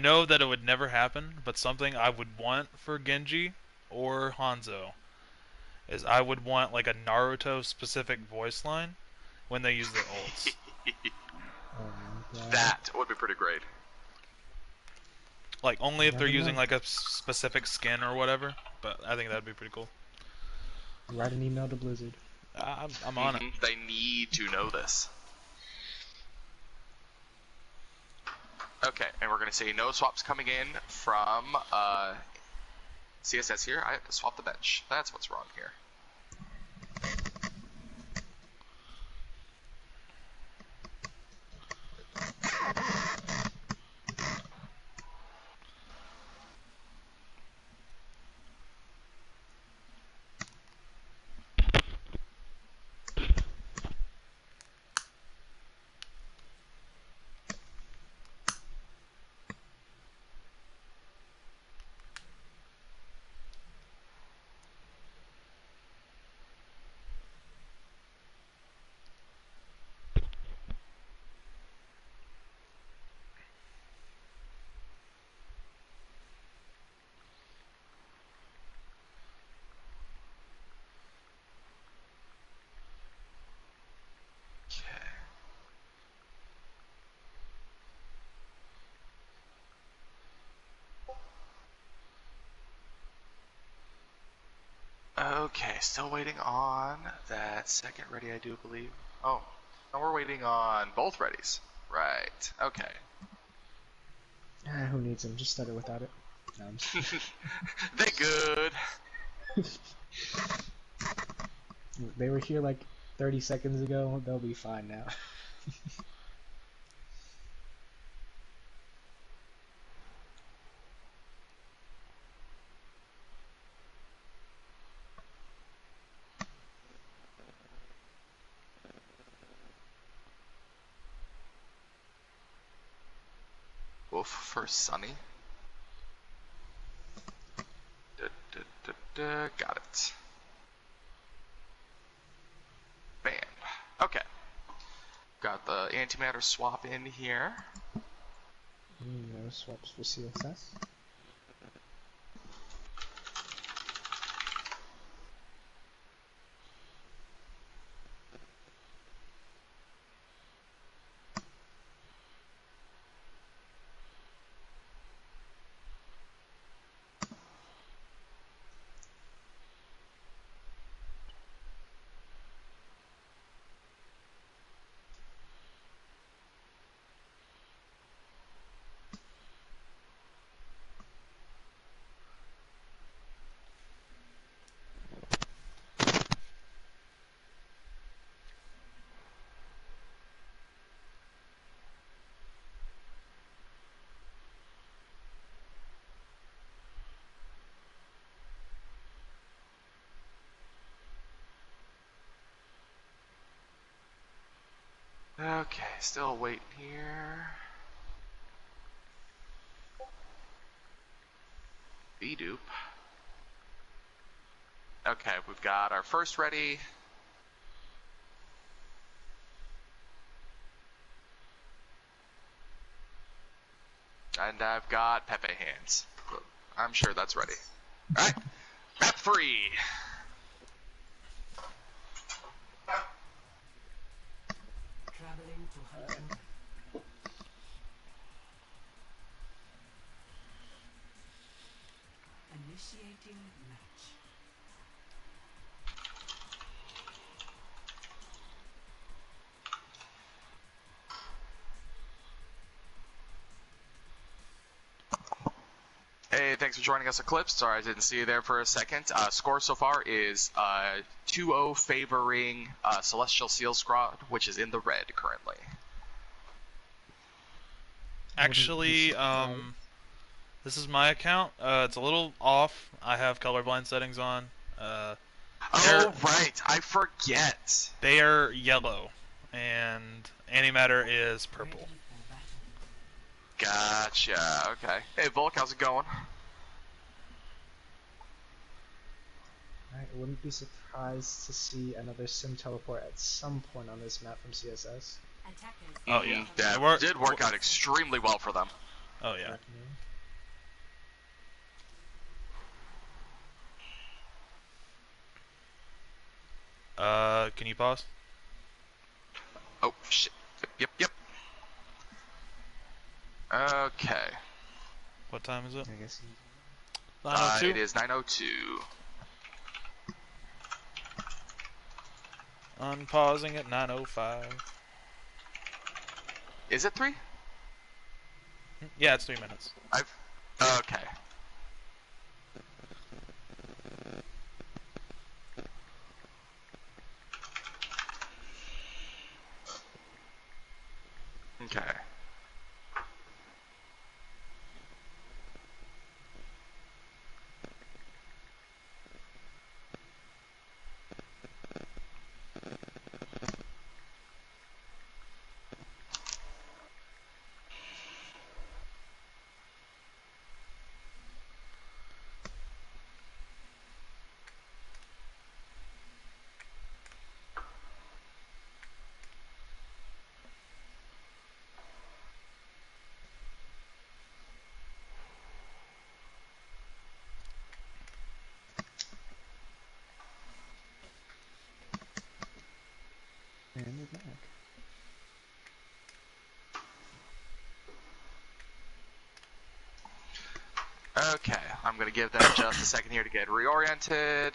know that it would never happen, but something I would want for Genji or Hanzo is I would want like a Naruto specific voice line when they use their ults. Oh my god. That would be pretty great. Like only if they're Never using know. like a specific skin or whatever, but I think that'd be pretty cool. Write an email to Blizzard. I'm on it. They need to know this. Okay, and we're going to say no swaps coming in from CSS here. I have to swap the bench. That's what's wrong here. Okay, still waiting on that second ready, I do believe. Oh, no, we're waiting on both readies. Right, okay. Who needs him? Just stutter without it. No, I'm just... They good. They were here like 30 seconds ago. They'll be fine now. Wolf for Sunny. Got it. Bam. Okay. Got the Antimatter swap in here. No swaps for CSS. Okay, still waiting here. B-dupe. Okay, we've got our first ready. And I've got Pepe hands. I'm sure that's ready. Alright, map 3. Traveling to hunting. Initiating match. Hey, thanks for joining us, Eclipse. Sorry I didn't see you there for a second. Score so far is 2-0 favoring Celestial Seal Squad, which is in the red currently. Actually, this is my account. It's a little off. I have colorblind settings on. Oh, right. I forget. They are yellow, and Antimatter is purple. Gotcha. Okay. Hey, Volk, how's it going? I wouldn't be surprised to see another sim teleport at some point on this map from CSS. Oh yeah, That did work out extremely well for them. Oh yeah. Can you pause? Oh, shit. Yep. Okay. What time is it? I guess 9:02? It is 9:02. Unpausing at 9:05. Is it 3? Yeah, it's 3 minutes. Okay. Okay. and we're back. Okay, I'm gonna give them just a second here to get reoriented.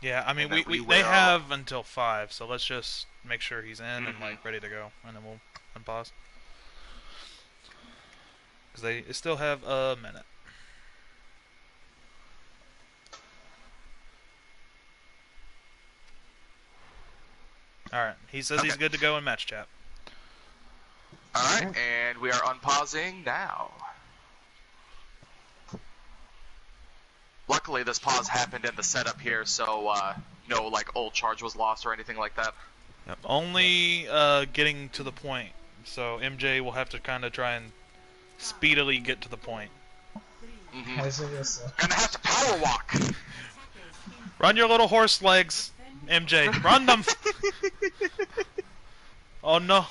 Yeah, I mean, And then they will- have until 5, so let's just make sure he's in and like ready to go, and then we'll unpause. Because they still have a minute. Alright, he says he's Okay. good to go in match chat. Alright, and we are unpausing now. Luckily, this pause happened in the setup here, so no like old charge was lost or anything like that. Yep. Only getting to the point, so MJ will have to kind of try and speedily get to the point. As a whistle. Gonna have to power walk. Run your little horse legs, MJ. Run them! Oh no.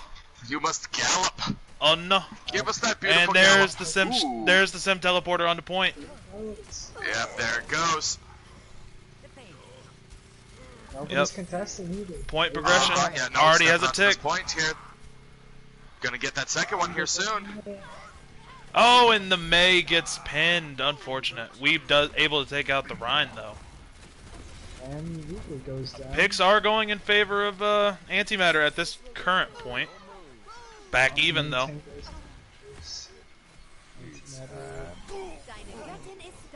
You must gallop. Oh no. Give us that beautiful And there's gallop. the sim. Ooh. There's the sim teleporter on the point. Yep, there it goes. Nobody's contesting either. Point progression. Yeah, no, Already has stepping a up to this tick. point here. Gonna get that second one here soon. Oh, and the May gets pinned. Unfortunate. Weeb does able to take out the Rhine though. And Weekly goes down. Picks are going in favor of Antimatter at this current point. Back even though.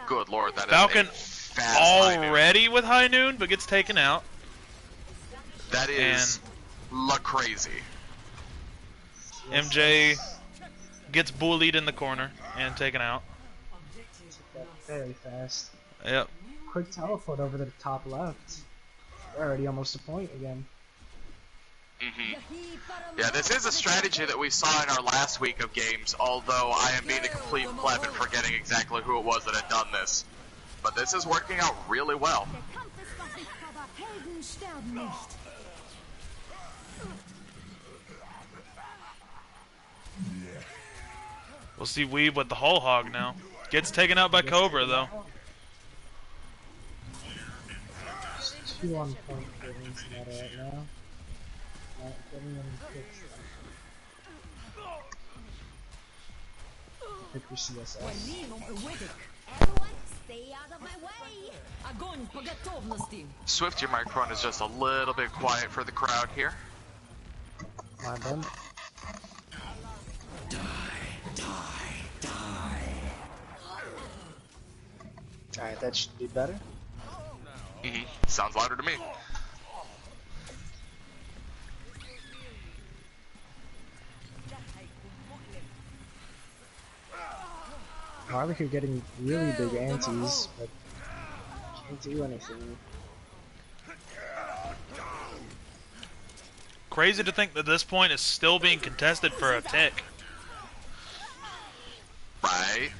Good lord, that is Falcon a fast high noon. already with high noon, but gets taken out. That is crazy. MJ gets bullied in the corner and taken out. That very fast. Yep. Quick teleport over to the top left. We're already almost a point again. Yeah, this is a strategy that we saw in our last week of games, although I am being a complete pleb and forgetting exactly who it was that had done this. But this is working out really well. We'll see Weeb with the whole hog now. Gets taken out by Cobra though. 2 on point for Antimatter right now. Not getting any picks. Pick your CSS. Everyone, stay out of my way. Огонь по готовности. Swift, your microphone is just a little bit quiet for the crowd here. My bad. Alright, that should be better. Sounds louder to me. Harley are getting really big antis, but can't do anything. Crazy to think that this point is still being contested for a tick. Right.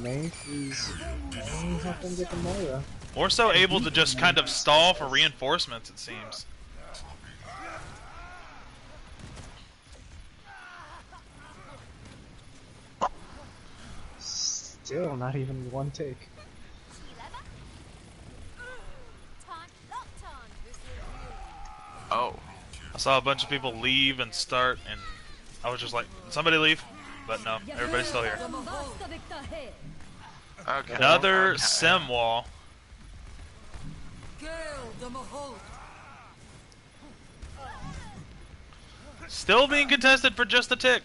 Mayfreeze may have them get the Moira. More so able to just kind of stall for reinforcements, it seems. Still not even one take. Oh. I saw a bunch of people leave and start, and I was just like, did somebody leave? But no, everybody's still here. Okay. Another Okay. sim wall. Still being contested for just a tick.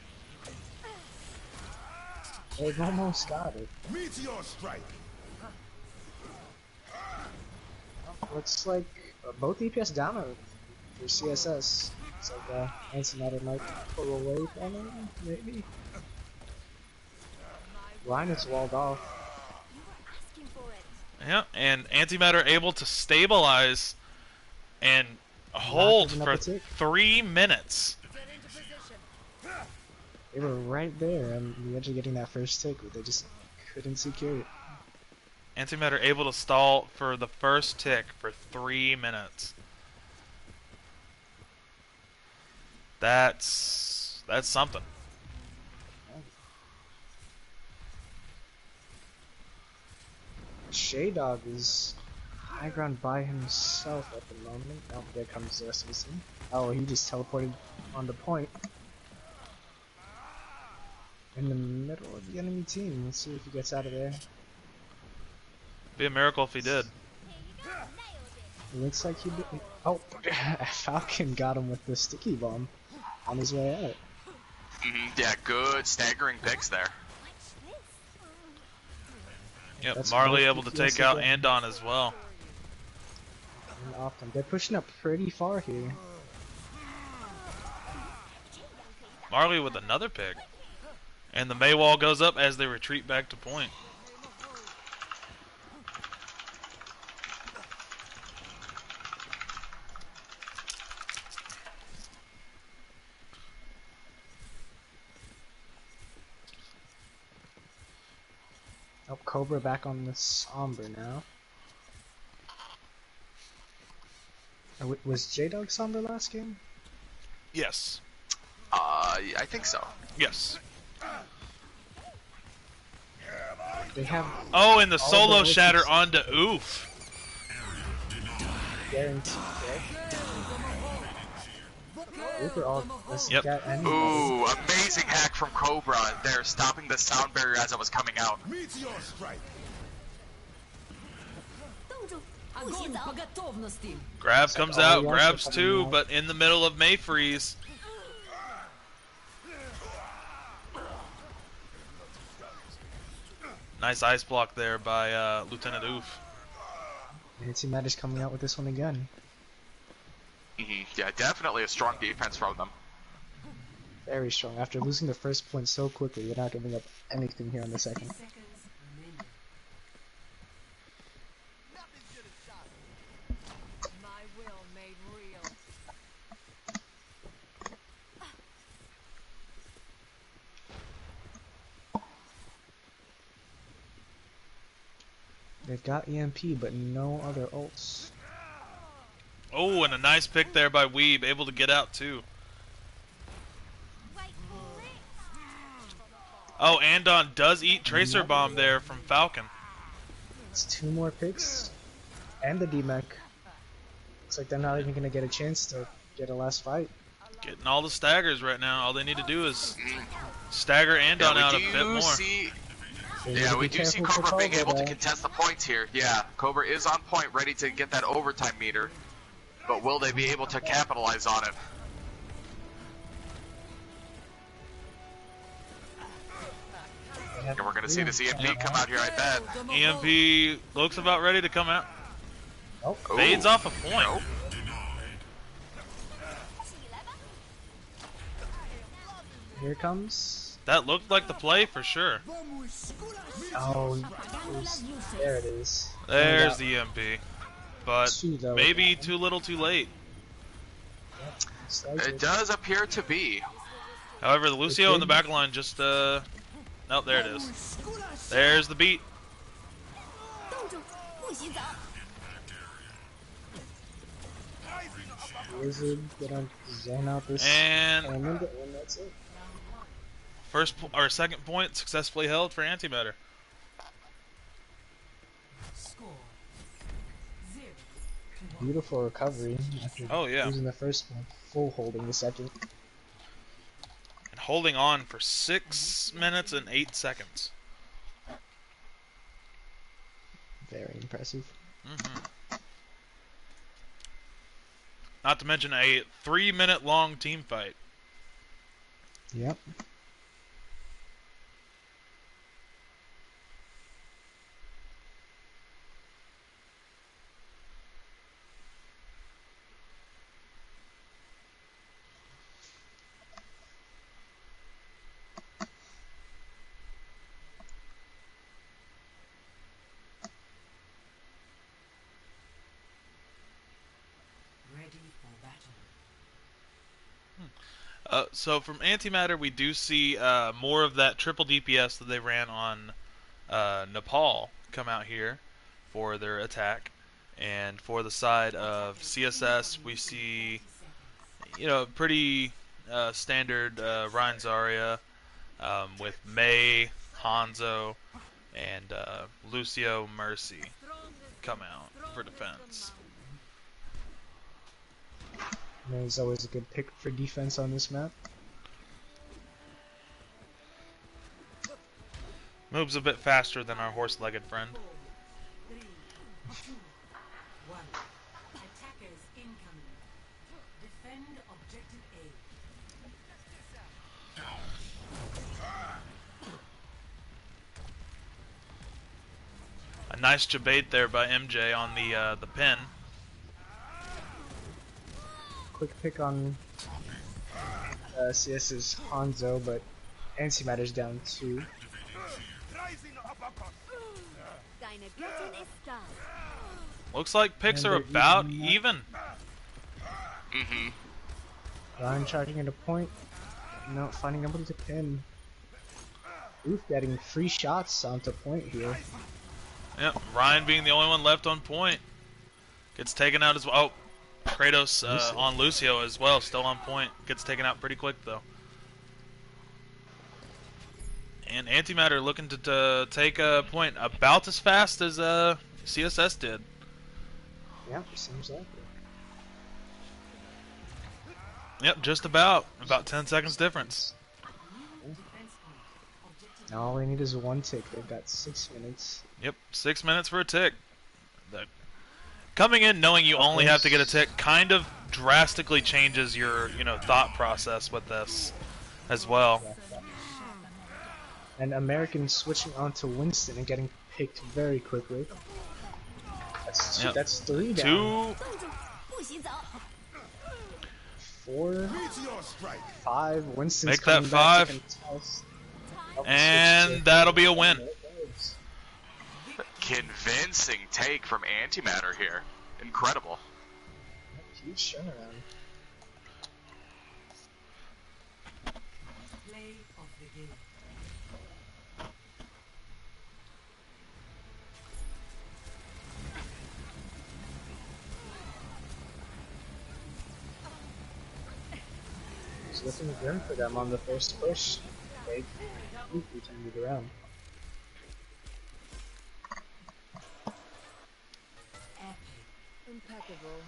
They've almost got it. Meteor strike. Looks like both EPS down are for CSS. It's like Antimatter might pull away from him, maybe. Line is walled off. Yeah, and Antimatter able to stabilize and hold giving up for a tick. 3 minutes. They were right there on the edge of getting that first tick, but they just couldn't secure it. Antimatter able to stall for the first tick for 3 minutes. That's something. Shaydog is high ground by himself at the moment. Oh, there comes the rest of his team. Oh, he just teleported on the point. In the middle of the enemy team. Let's see if he gets out of there. Be a miracle if he did. It looks like he did. Oh, Falcon got him with the sticky bomb on his way out. Yeah, good staggering picks there. Yep, That's Marley both able to EPS take out again. Andon as well. And often. They're pushing up pretty far here. Marley with another pick. And the May wall goes up as they retreat back to point. Oh, Cobra back on the Somber now. Was J-Dog Somber last game? Yes. I think so. Yes. They have Oh, and the All solo the shatter weapons. onto Oof. guaranteed dead. Reaper all doesn't Yep. got any. Ooh, amazing hack from Cobra there, stopping the sound barrier as it was coming out. Meteor strike. Огонь по готовности. Grab comes all out, the grabs also two, coming out. but in the middle of May freeze. Nice ice block there by Lieutenant Oof. Antimatter's coming out with this one again. Yeah, definitely a strong defense from them. Very strong. After losing the first point so quickly, they're not giving up anything here on the second. My will made real. They've got EMP, but no other ults. Oh, and a nice pick there by Weeb, able to get out too. Oh, Andon does eat Tracer Bomb there from Falcon. It's two more picks, and the DMEC. Looks like they're not even going to get a chance to get a last fight. Getting all the staggers right now. All they need to do is stagger Andon out a bit more. They need Yeah, to we be do see careful for Cobra being able to though. contest the points here. Yeah, Cobra is on point, ready to get that overtime meter. But will they be able to capitalize on it? And we're gonna see this EMP come out here, I bet. EMP looks about ready to come out. Oh, Fades off a point. Nope. here it comes. That looked like the play for sure. Oh, there it is. There's the EMP. But Two, though. maybe too little too late. Slides It does appear to be. However, the Lucio in the back line just, oh, there it is. There's the beat. 冻住，不许走。 Wizard gonna zone out this And tournament, and that's it. second point successfully held for Antimatter. Score 0 Beautiful recovery after Oh, yeah. losing the first one, full holding the second. And holding on for 6 minutes and 8 seconds. Very impressive. Not to mention a 3-minute long team fight. Yep. ready for battle. So from Antimatter, we do see more of that triple DPS that they ran on Nepal come out here for their attack. And for the side of CSS, we see, pretty standard Ryan Zarya with Mei, Hanzo, and Lucio Mercy come out for defense. May's always a good pick for defense on this map. Moves a bit faster than our horse-legged friend. 3, 2, 1. Attackers incoming. Defend objective A. A nice debate there by MJ on the pin. Quick pick on CS's Hanzo, but Antimatter's down 2. Deine Göttin ist da. Looks like picks And are they're about even now. even. Ryan charging into point. Not finding nobody to pin. Oof, getting free shots onto point here. Yep, Ryan being the only one left on point. Gets taken out as well. Oh, Kratos Lucio. on Lucio as well, still on point. Gets taken out pretty quick though. And Antimatter looking to take a point about as fast as CSS did. Yep, seems like it. Yep, just about 10 seconds difference. Now all we need is one tick. They've got 6 minutes. Yep, 6 minutes for a tick. Coming in knowing you only have to get a tick kind of drastically changes your thought process with this as well. And Americans switching onto Winston and getting picked very quickly. That's Yep. that's 3 down. 2. 不许走。 4, Meteor strike. 5. Winston's Make that coming back to 5. contest. Up to And 6 that'll be a win. There it goes. Convincing take from Antimatter here. Incredible. Huge turnaround. Play of the game. It's looking grim for them on the first push. They completely turned it around. Impeccable.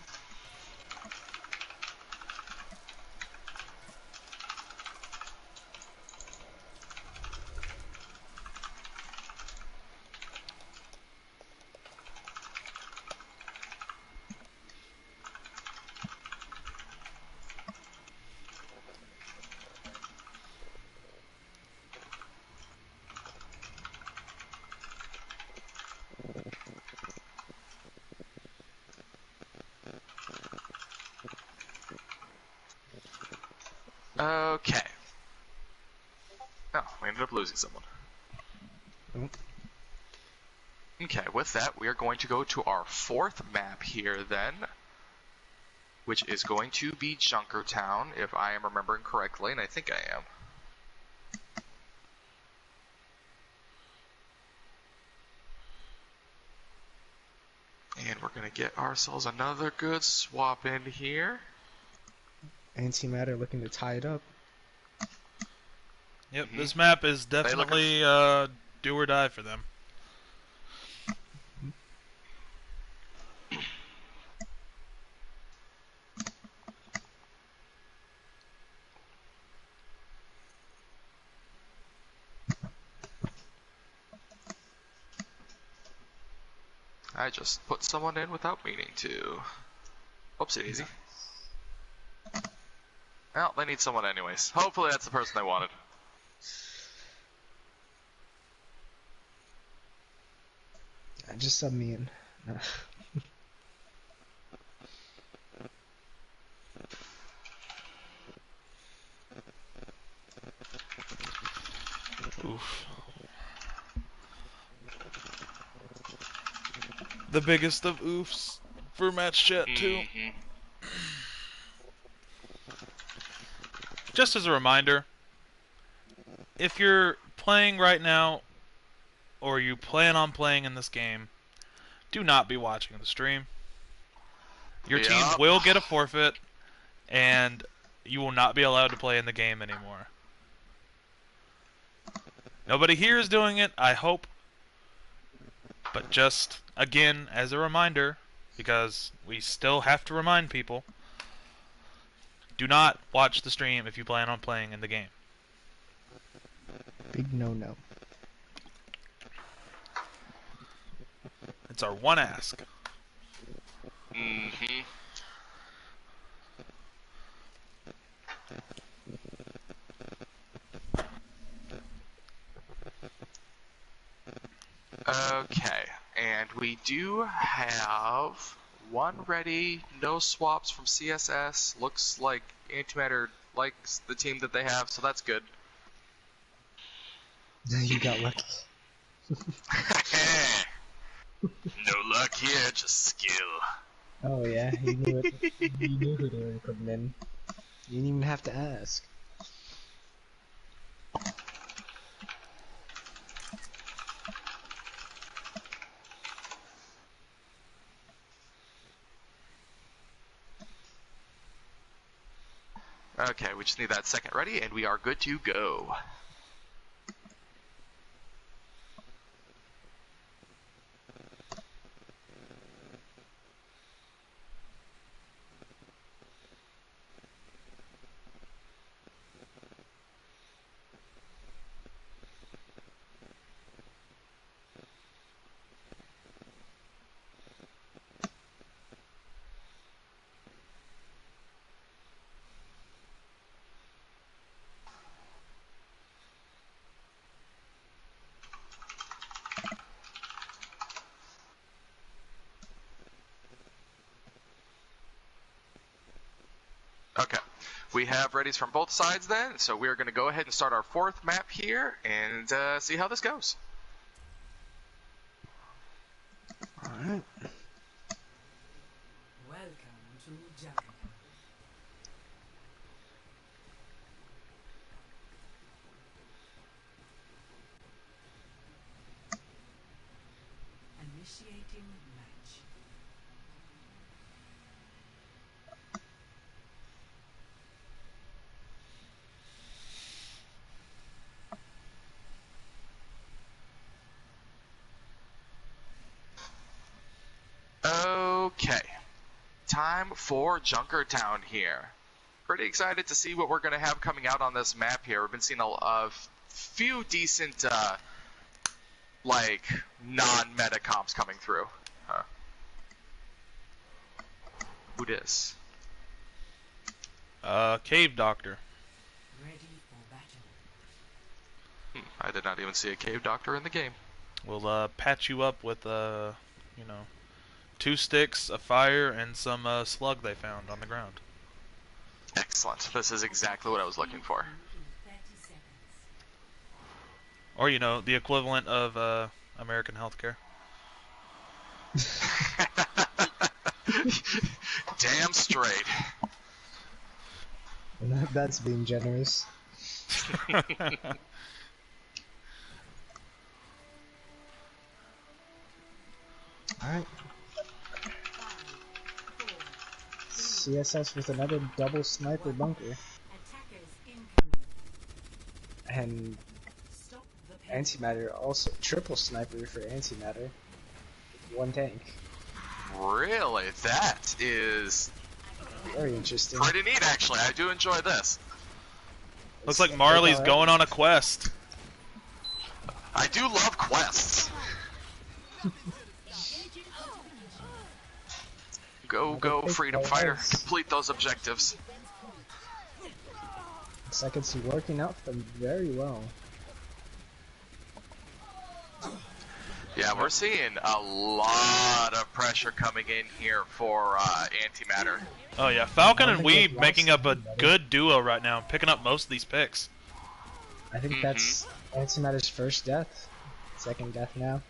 Okay. Oh, we ended up losing someone. Oh. Okay, with that, we are going to go to our fourth map here then, which is going to be Junkertown, if I am remembering correctly, and I think I am. And we're going to get ourselves another good swap in here. Antimatter looking to tie it up. Yep, this map is definitely do or die for them. I just put someone in without meaning to. Oopsie daisy. Well, they need someone anyways. Hopefully that's the person they wanted. Just sub me in. Oof. The biggest of oofs for match chat too. Just as a reminder, if you're playing right now, or you plan on playing in this game, do not be watching the stream. Your team will get a forfeit, and you will not be allowed to play in the game anymore. Nobody here is doing it, I hope. But just, again, as a reminder, because we still have to remind people, do not watch the stream if you plan on playing in the game. Big no-no. It's our one ask. Mm-hmm. Okay, and we do have one ready, no swaps from CSS. Looks like Antimatter likes the team that they have, so that's good. You got lucky. No luck here, just skill. Oh yeah, you knew it. You knew who they were putting in. You didn't even have to ask. Okay, we just need that second ready, and we are good to go. Okay, we have readies from both sides then, so we're going to go ahead and start our fourth map here and see how this goes. Alright. Welcome to Junkertown. Initiating match. Okay, time for Junkertown here. Pretty excited to see what we're going to have coming out on this map here. We've been seeing a few decent, like, non-meta comps coming through. Huh. Who dis? Cave Doctor. Ready for battle. I did not even see a cave doctor in the game. We'll patch you up with, you know, 2 sticks, a fire, and some slug they found on the ground. Excellent. This is exactly what I was looking for. 30 seconds. Or, you know, the equivalent of American healthcare. Damn straight. That's being generous. Alright. CSS with another double sniper bunker. Attackers incoming. And Stop the pain. Antimatter also triple sniper for Antimatter. One tank. Really? That is Very interesting. pretty neat, actually. I do enjoy this. Looks like Marley's going on a quest. I do love quests. Go, freedom fighter. Complete those objectives. Looks like it's working out for them very well. Yeah, we're seeing a lot of pressure coming in here for Antimatter. Oh yeah, Falcon I and don't think Weeb they've making lost up a anybody. good duo right now, picking up most of these picks. I think that's Antimatter's first death. Second death now.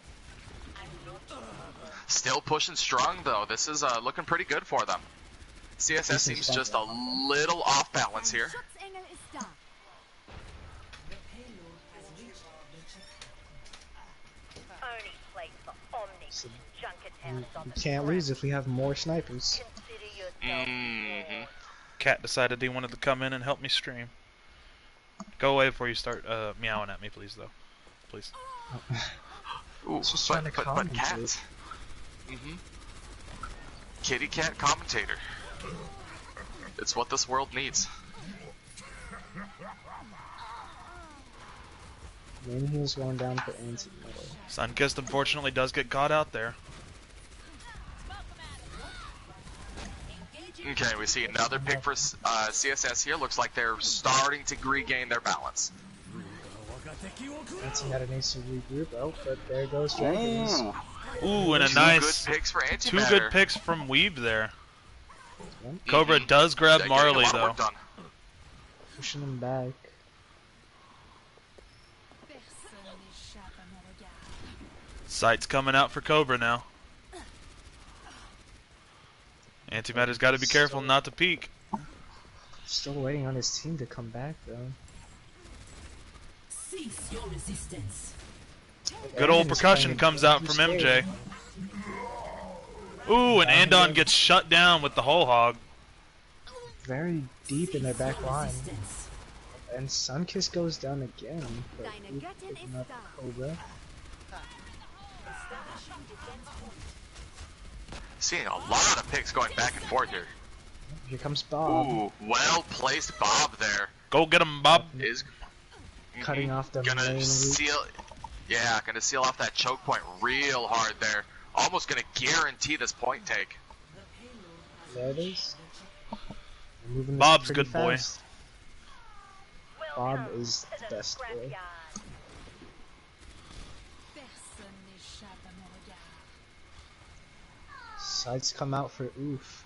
Still pushing strong, though. This is looking pretty good for them. CSS seems just a little off balance here. Schutzengel ist da. The payload has reached the checkpoint. Only place for omnis So junketowns on we the can't lose if we have more snipers. Consider yourself warned. Cat decided he wanted to come in and help me stream. Go away before you start meowing at me, please, though. Please. Ooh, Just trying to but commentate. cat. Kitty cat commentator. It's what this world needs. Main heal's going down for Antimatter. Sunkist unfortunately does get caught out there. Okay, we see another pick for CSS here. Looks like they're starting to regain their balance. Antimatter needs to regroup. Oh, but there goes Dragons. Ooh, and a Two nice good picks for Antimatter. two good picks from Weeb there. Yep, Cobra does grab Getting a Marley lot of though. work done. pushing him back. Personne n'échappe à mon regard. Sight's coming out for Cobra now. Antimatter's got to be careful not to peek. Still waiting on his team to come back though. Cease your resistance. Good old Andon's percussion playing comes out too from scared. MJ. Ooh, and Andon gets shut down with the whole hog. Very deep in their back line. Resistance. And Sunkiss goes down again. But Deine Luke Göttin picking ist up da. Cobra. Seeing a lot of picks going back and forth here. Here comes Bob. Ooh, well placed Bob there. Go get him, Bob. Is Cutting off the gonna main loop. seal. Yeah, gonna seal off that choke point real hard there. Almost gonna guarantee this point take. There it is. We're moving this Bob's pretty good boy. fast. Bob Welcome is to the best boy. scrapyard. Personne n'échappe à mon regard. Sights come out for oof.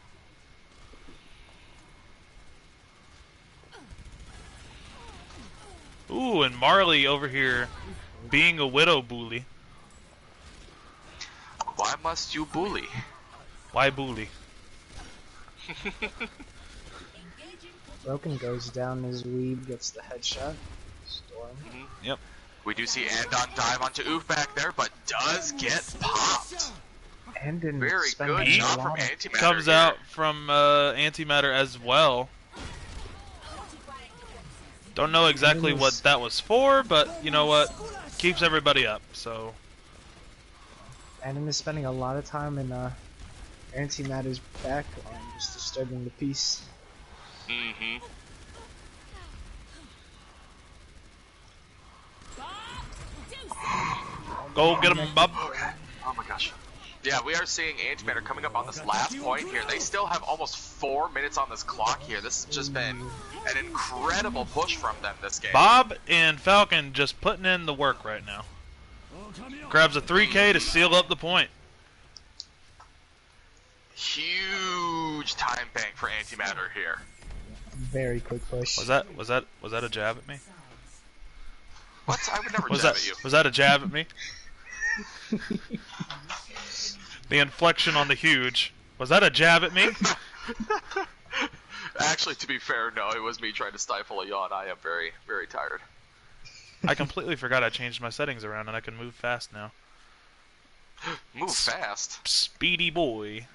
Ooh, and Marley over here being a widow bully. Why must you bully? Why bully? Broken goes down as Weeb gets the headshot. Storm. Yep. We do see Andon dive onto Oof back there, but does get popped. Andon Very spending good a job from lot. Antimatter. Comes here. out from Antimatter as well. Don't know exactly what that was for, but you know what? Keeps everybody up, so. Andon is spending a lot of time in Antimatter's back line, just disturbing the peace. Mm-hmm. Go get him, Bob. Okay. Oh my gosh. Yeah, we are seeing Antimatter coming up on this last point here. They still have almost 4 minutes on this clock here. This has just been an incredible push from them this game. Bob and Falcon just putting in the work right now. Grabs a 3K to seal up the point. Huge time bank for Antimatter here. Very quick push. Was that a jab at me? What? I would never Was jab that at you. was that a jab at me? The inflection on the huge. Was that a jab at me? Actually, to be fair, no, it was me trying to stifle a yawn. I am very, very tired. I completely forgot I changed my settings around and I can move fast now. Move fast. Speedy boy.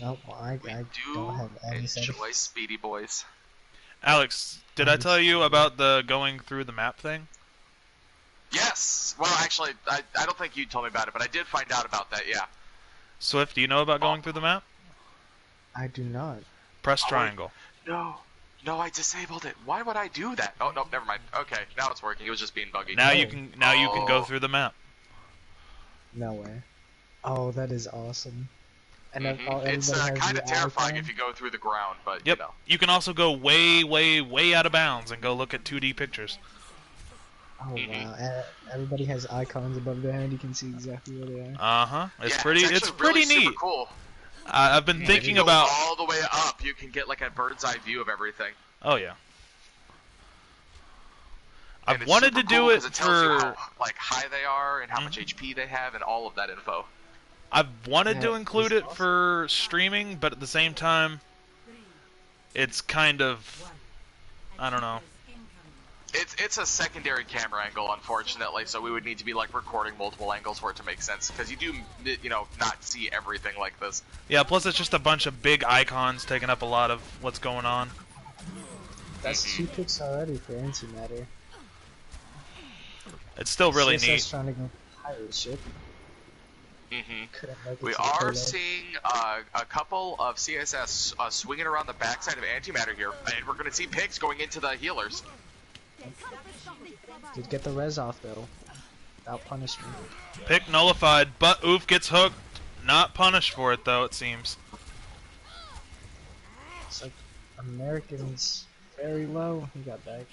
Oh, well, I We don't have anything. enjoy speedy boys. Alex, did I tell you about the going through the map thing? Yes. Well, actually, I don't think you told me about it, but I did find out about that. Yeah. Swift, do you know about going through the map? I do not. Press triangle. No. No, I disabled it. Why would I do that? Oh no, never mind. Okay, now it's working. It was just being buggy. Now you can go Oh. through the map. No way. Oh, that is awesome. And then It's everybody has kind the of terrifying icon. if you go through the ground, but Yep. you know. You can also go way, way, way out of bounds and go look at 2D pictures. Oh wow! Everybody has icons above their head. You can see exactly where they are. Uh-huh. It's Yeah, pretty. It's, It's actually pretty really neat. Super cool. I've been If thinking you go about. all the way up, you can get like a bird's eye view of everything. Oh yeah. And I've it's wanted to super do cool it 'cause it tells you for. how like high they are and how much HP they have and all of that info. I've wanted to Yeah, include it's it awesome. for streaming, but at the same time, it's kind of. I don't know. It's a secondary camera angle, unfortunately, so we would need to be like recording multiple angles for it to make sense, because you do, you know, not see everything like this. Yeah. Plus, it's just a bunch of big icons taking up a lot of what's going on. That's 2 picks already for Antimatter. It's still really CSS neat. trying to go pirate ship. Mm-hmm. Couldn't make it We to the are payload. seeing a couple of CSS swinging around the backside of Antimatter here, and we're going to see picks going into the healers. Did get the res off though, without punishment. Pick nullified, but Oof gets hooked. Not punished for it though, it seems. It's like Americans very low. He got back.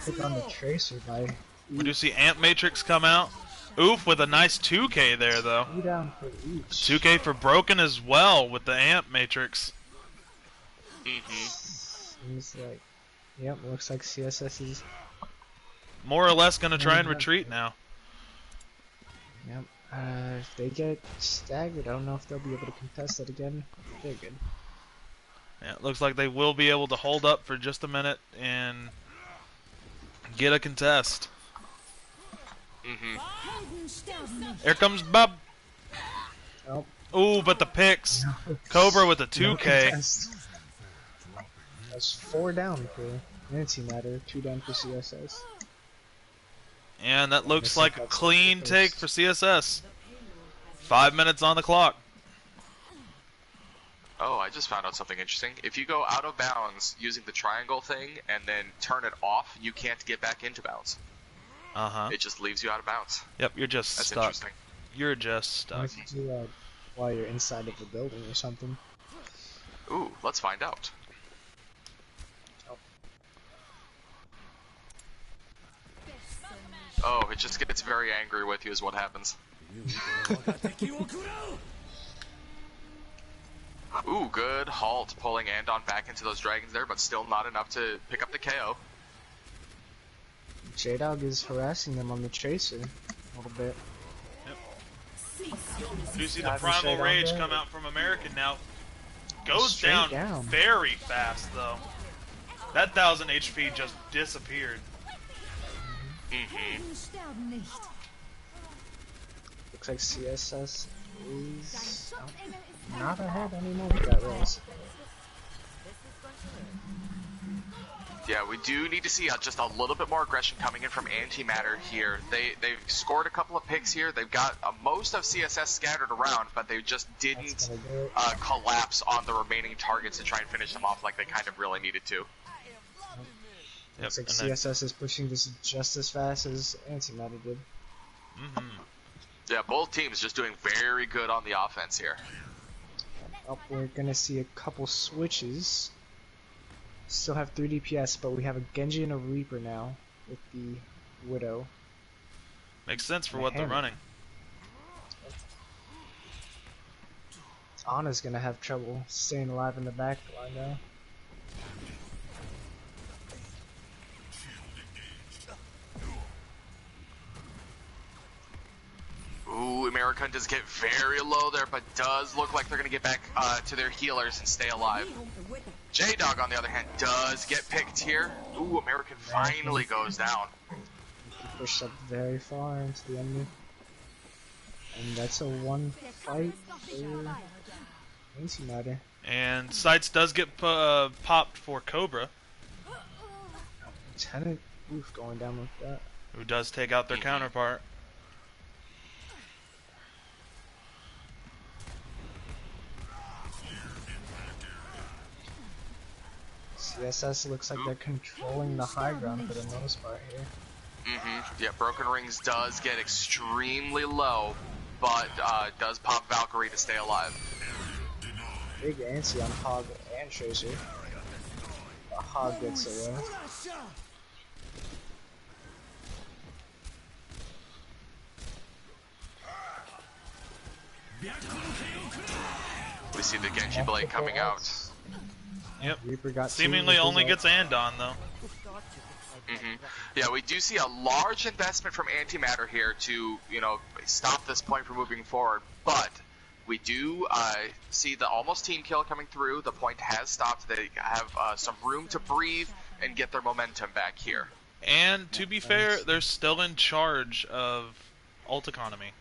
Pick on the tracer by We do see Amp Matrix come out. Oof with a nice 2K there though. 2 down for each. 2K for Broken as well with the Amp Matrix. Seems like, yep, looks like CSS is, More or less gonna try and retreat now. yep. If they get staggered, I don't know if they'll be able to contest that again. They're good. Yeah, it looks like they will be able to hold up for just a minute and get a contest. Here comes Bob. Oh, Ooh, but the picks. Cobra with a no 2K. contest. That's 4 down for Antimatter, 2 down for CSS. And that looks Missing like a cuts clean for take first. for CSS. 5 minutes on the clock. Oh, I just found out something interesting. If you go out of bounds using the triangle thing and then turn it off, you can't get back into bounds. Uh-huh. It just leaves you out of bounds. Yep, you're just That's stuck. interesting. You're just stuck. Why don't you do that while you're inside of the building or something? Ooh, let's find out. Oh, it just gets very angry with you is what happens. Ooh, good halt, pulling Andon back into those dragons there, but still not enough to pick up the KO. J-Dog is harassing them on the tracer a little bit. You see the Diving Primal straight on Rage there. come out from American now. Goes Straight down down. very fast, though. That 1000 HP just disappeared. Looks like CSS is not ahead anymore with that res. Yeah, we do need to see just a little bit more aggression coming in from Antimatter here. They've scored a couple of picks here. They've got most of CSS scattered around, but they just That's didn't gonna do it. collapse on the remaining targets to try and finish them off like they kind of really needed to. Yep. Looks like and then- CSS is pushing this just as fast as Antimatter did. Yeah, both teams just doing very good on the offense here. Up, we're gonna see a couple switches. Still have 3 DPS, but we have a Genji and a Reaper now with the Widow. Makes sense for what they're Hammer. running. Anna's gonna have trouble staying alive in the back line now. Ooh, American does get very low there, but does look like they're going to get back to their healers and stay alive. J-Dog, on the other hand, does get picked here. Ooh, American finally goes down. He pushed up very far into the enemy. And that's a one fight for Antimatter. And Sights does get popped for Cobra, Lieutenant, oof, going down like that. who does take out their counterpart. CSS looks like they're controlling the high ground for the most part here. Yeah, Broken Rings does get extremely low, but does pop Valkyrie to stay alive. Big anti on Hog and Tracer. The Hog gets away. We see the Genji Blade coming out. Yep. Reaper got Seemingly only gets Andon though. Yeah, we do see a large investment from Antimatter here to, you know, stop this point from moving forward, but we do see the almost team kill coming through. The point has stopped. They have some room to breathe and get their momentum back here. And to be fair, they're still in charge of ult economy.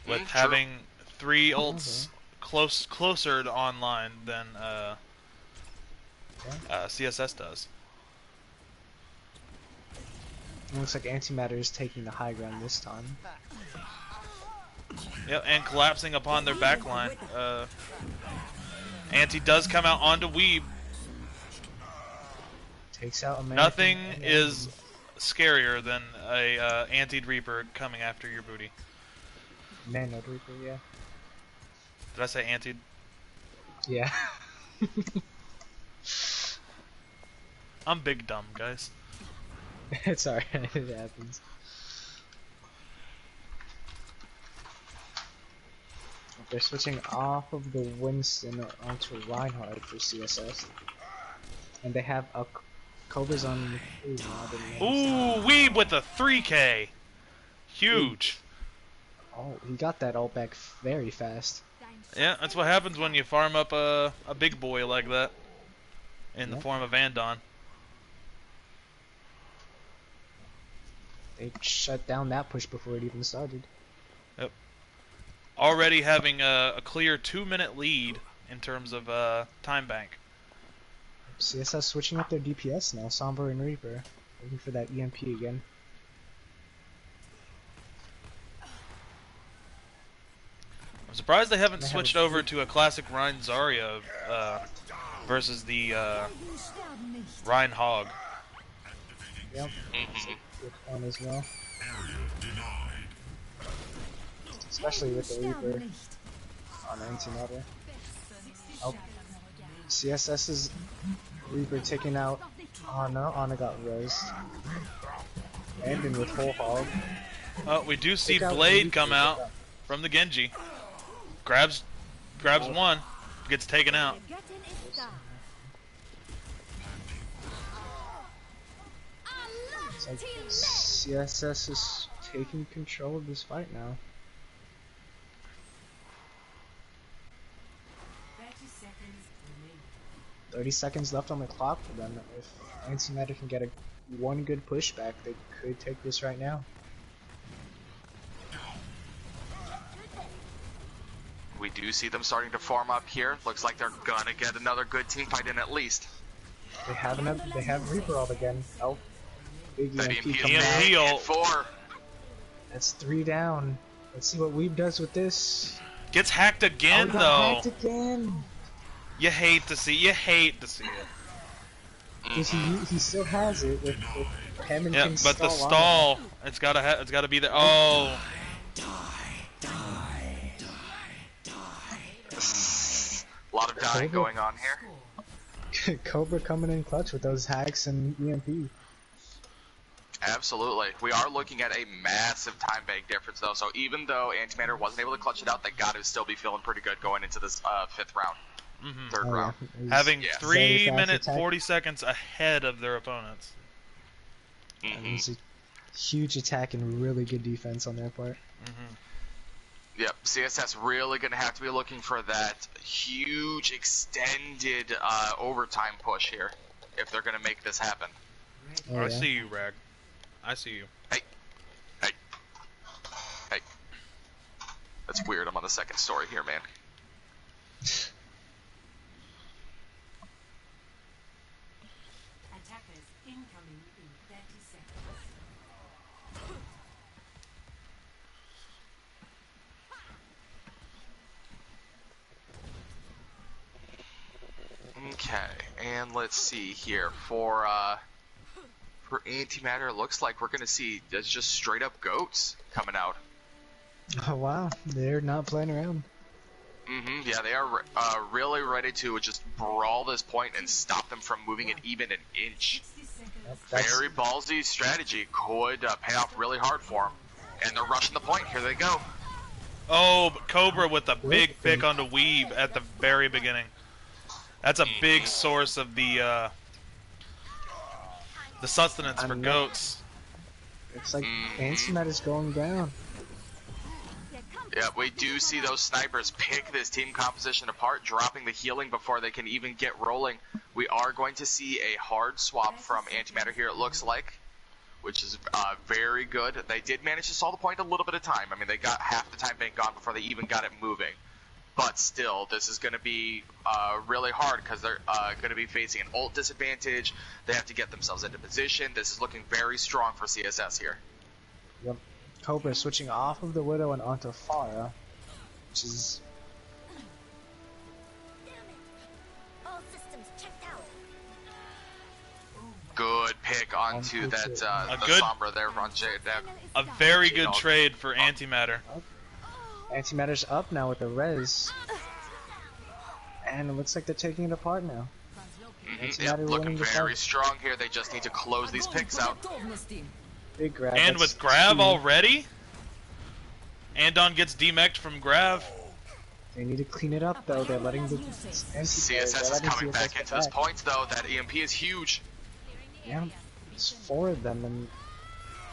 With having 3 ults closer to online than CSS does. It looks like Antimatter is taking the high ground this time. Yep, and collapsing upon their backline. Anti does come out onto Weeb. Takes out American. Nothing is scarier than a antied Reaper coming after your booty. Nano Reaper, yeah. Did I say antied? Yeah. I'm big dumb, guys. It's alright, it happens. They're switching off of the Winston onto Reinhardt for CSS. And they have a Cobra's on the Ooh, Weeb with a 3K! Huge! Oh, he got that all back very fast. Yeah, that's what happens when you farm up a big boy like that. In the form of Andon. They shut down that push before it even started. Yep. Already having a clear 2-minute lead in terms of time bank. CSS switching up their DPS now, Sombra and Reaper. Looking for that EMP again. I'm surprised they haven't switched over to a classic Rein Zarya versus the Rein Hog. Yep. Good one as well. Especially with the Reaper on Antimatter. Oh. CSS's Reaper taking out Ana. Ana got rezzed. Ending with whole hog. Oh, we do see Blade come out from the Genji. Grabs one, gets taken out. It's like CSS is taking control of this fight now. 30 seconds left on the clock for them. If Antimatter can get one good pushback, they could take this right now. We do see them starting to form up here. Looks like they're gonna get another good team fight in at least. They have Reaper ult again. Oh, big EMP coming EMP out. ult. 4. That's 3 down. Let's see what Weeb does with this. Gets hacked again Oh, though. hacked again. You hate to see it. Because he still has it with him and Yeah, can but the stall stall, it's gotta be there. Oh, A lot of dying going on here. Cobra coming in clutch with those hacks and EMP. Absolutely. We are looking at a massive time bank difference, though. So even though Antimatter wasn't able to clutch it out, they got to still be feeling pretty good going into this 5th round, third round. Having Yeah. 3 Very fast minutes attack. 40 seconds ahead of their opponents. And it's a huge attack and really good defense on their part. Yep, CSS really going to have to be looking for that huge extended overtime push here if they're going to make this happen. Oh, I yeah. see you, Rag. I see you. Hey. That's weird. I'm on the second story here, man. Attackers incoming in 30 seconds. Okay, and let's see here for Antimatter. It looks like we're going to see just straight up goats coming out. Oh wow, they're not playing around. Yeah, they are really ready to just brawl this point and stop them from moving it even an inch. 60 seconds. That's Very ballsy strategy, could pay off really hard for them. And they're rushing the point. Here they go. Oh, but Cobra with a big pick onto Weeb at the very beginning. That's a big source of the sustenance for goats. It's like Antimatter's going down. Yeah, we do see those snipers pick this team composition apart, dropping the healing before they can even get rolling. We are going to see a hard swap from Antimatter here, it looks like, which is very good. They did manage to solve the point a little bit of time. I mean, they got half the time bank gone before they even got it moving. But still, this is going to be really hard because they're going to be facing an ult disadvantage. They have to get themselves into position. This is looking very strong for CSS here. Yep. Cobra switching off of the Widow and onto Pharah, which is All systems checked out. Good pick onto that the good- Sombra there on Jade. A very good trade for Antimatter. Antimatter's up now with the res, and it looks like they're taking it apart now. Yep, Antimatter looking winning the very fight. strong here. They just need to close these picks out. Big grab. And that's with Grav two. already? Andon gets demeched from Grav. They need to clean it up though. They're letting the they're CSS is letting coming CSS back get into this point, though. That EMP is huge. Yeah, it's four of them, and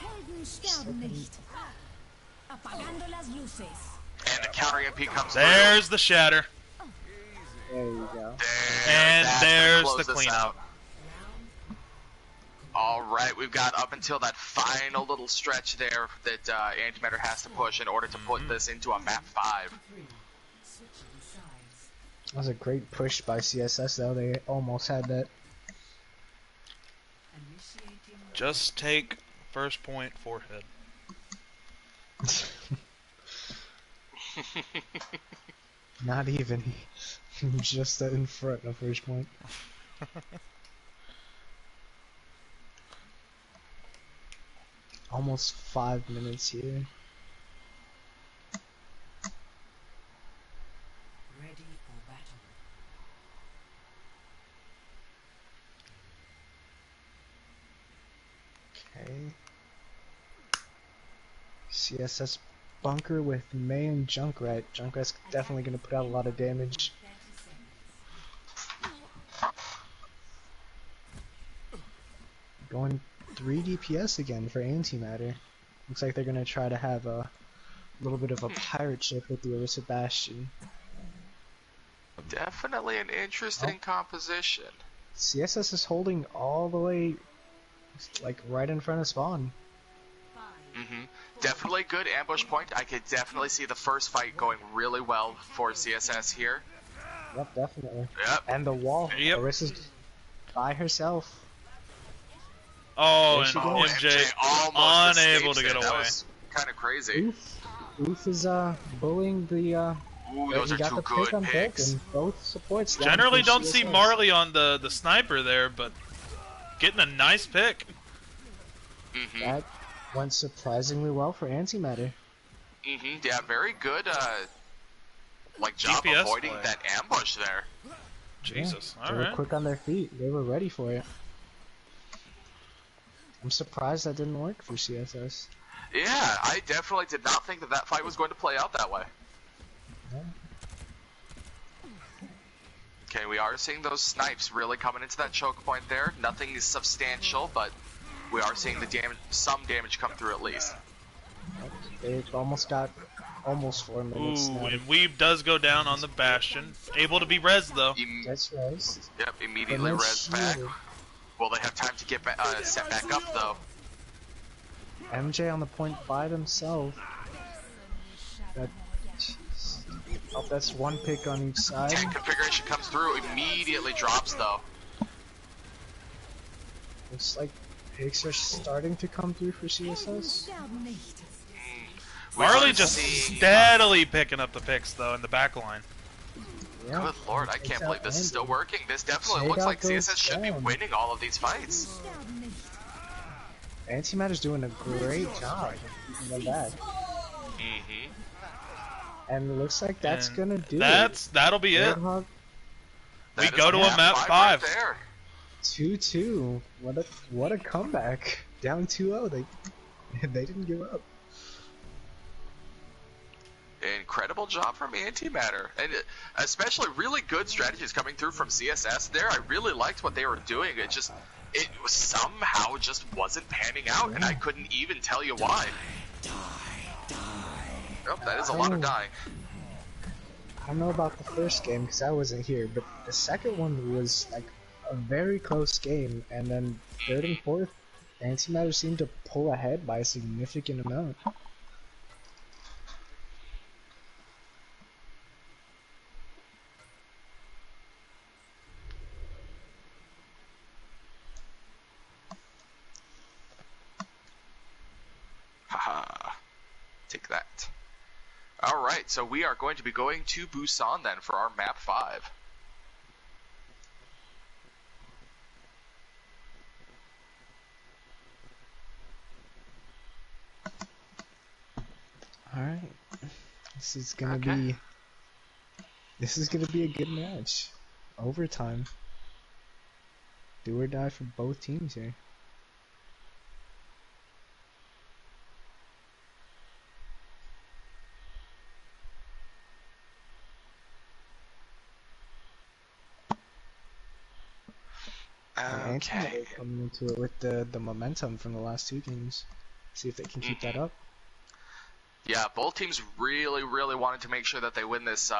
Helden sterben nicht. Apagando las luces. And the counter EMP comes There's the shatter. there you go. through. And That's gonna there's close the this cleanup. out. Alright, we've got up until that final little stretch there that Antimatter has to push in order to put this into a map 5. Switching sides. That was a great push by CSS though. They almost had that. Initiating. Just take first point forehead. Not even. Just in front of first point. Almost 5 minutes here. Ready for battle. Okay. CSS bunker with May and Junkrat. Junkrat's definitely going to put out a lot of damage. 30 seconds. Going 3 DPS again for Antimatter. Looks like they're going to try to have a little bit of a pirate ship with the Orisa Bastion. Definitely an interesting composition. CSS is holding all the way, like, right in front of spawn. Definitely good ambush point. I could definitely see the first fight going really well for CSS here. Yep, definitely. Yep. And the wall. Yep. Orisa's by herself. Oh, There and she goes. MJ almost unable to escapes get it. That away. was kind of crazy. Oof is bullying the Ooh, those he are got two the pick good on picks. both, and both supports down Generally for don't see CSS. Marley on the sniper there, but getting a nice pick. That went surprisingly well for Antimatter. Yeah, very good like job DPS avoiding play. that ambush there. Jesus. They were Alright. quick on their feet. They were ready for it. I'm surprised that didn't work for CSS. Yeah, I definitely did not think that that fight was going to play out that way. Yeah. Okay, we are seeing those snipes really coming into that choke point there. Nothing is substantial, but we are seeing the damage, some damage come through at least. They've almost got almost 4 minutes Ooh, now. and Weave does go down on the Bastion. Able to be res though. That's right. Yep, immediately And res back. shield. Will they have time to get set back up though? MJ on the point by themselves. That, oh, that's one pick on each side. Tank configuration comes through, immediately drops though. Looks like picks are starting to come through for CSS. We Marley are just seeing- steadily picking up the picks though in the back line. Yeah. Good lord, I can't believe this is still working. This definitely looks Check like out those CSS should be sounds. winning all of these fights. Antimatter's doing a great job of keeping them back. Mm-hmm. And it looks like that's And gonna do that'll be it. Roadhog We go to a map Right 5. there. 2-2. What a comeback. Down 2-0. They didn't give up. Incredible job from Antimatter, and especially really good strategies coming through from CSS there. I really liked what they were doing. It somehow just wasn't panning out, and I couldn't even tell you why. Oh, that is a lot of dying. I don't know about the first game because I wasn't here, but the second one was like a very close game, and then third and fourth, Antimatter seemed to pull ahead by a significant amount. Haha. Take that. Alright, so we are going to be going to Busan then for our map 5. Alright. This is gonna Okay. be a good match. Overtime. Do or die for both teams here. And Okay. Antimatter coming into it with the momentum from the last two games. See if they can keep that up. Yeah, both teams really, really wanted to make sure that they win this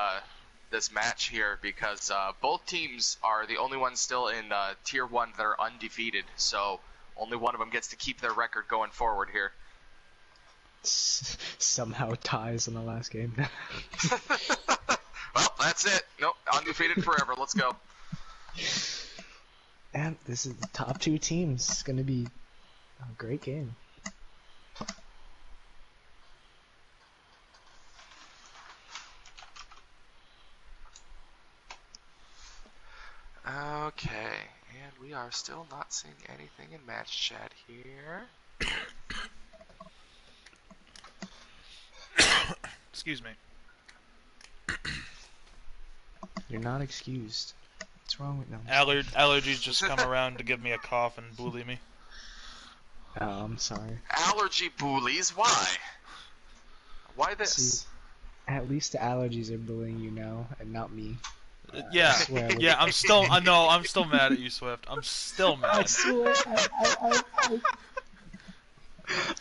this match here because both teams are the only ones still in Tier 1 that are undefeated. So only one of them gets to keep their record going forward here. Somehow ties in the last game. Well, that's it. Nope, undefeated forever. Let's go. And this is the top two teams. It's gonna be a great game. Okay, and we are still not seeing anything in match chat here. Excuse me. You're not excused. What's wrong with them? Allergies just come around to give me a cough and bully me. Oh, I'm sorry. Allergy bullies? Why? Why this? See, at least the allergies are bullying you now, and not me. Yeah, swear. yeah. I'm still. No, I'm still mad at you, Swift. I'm still I mad. swear,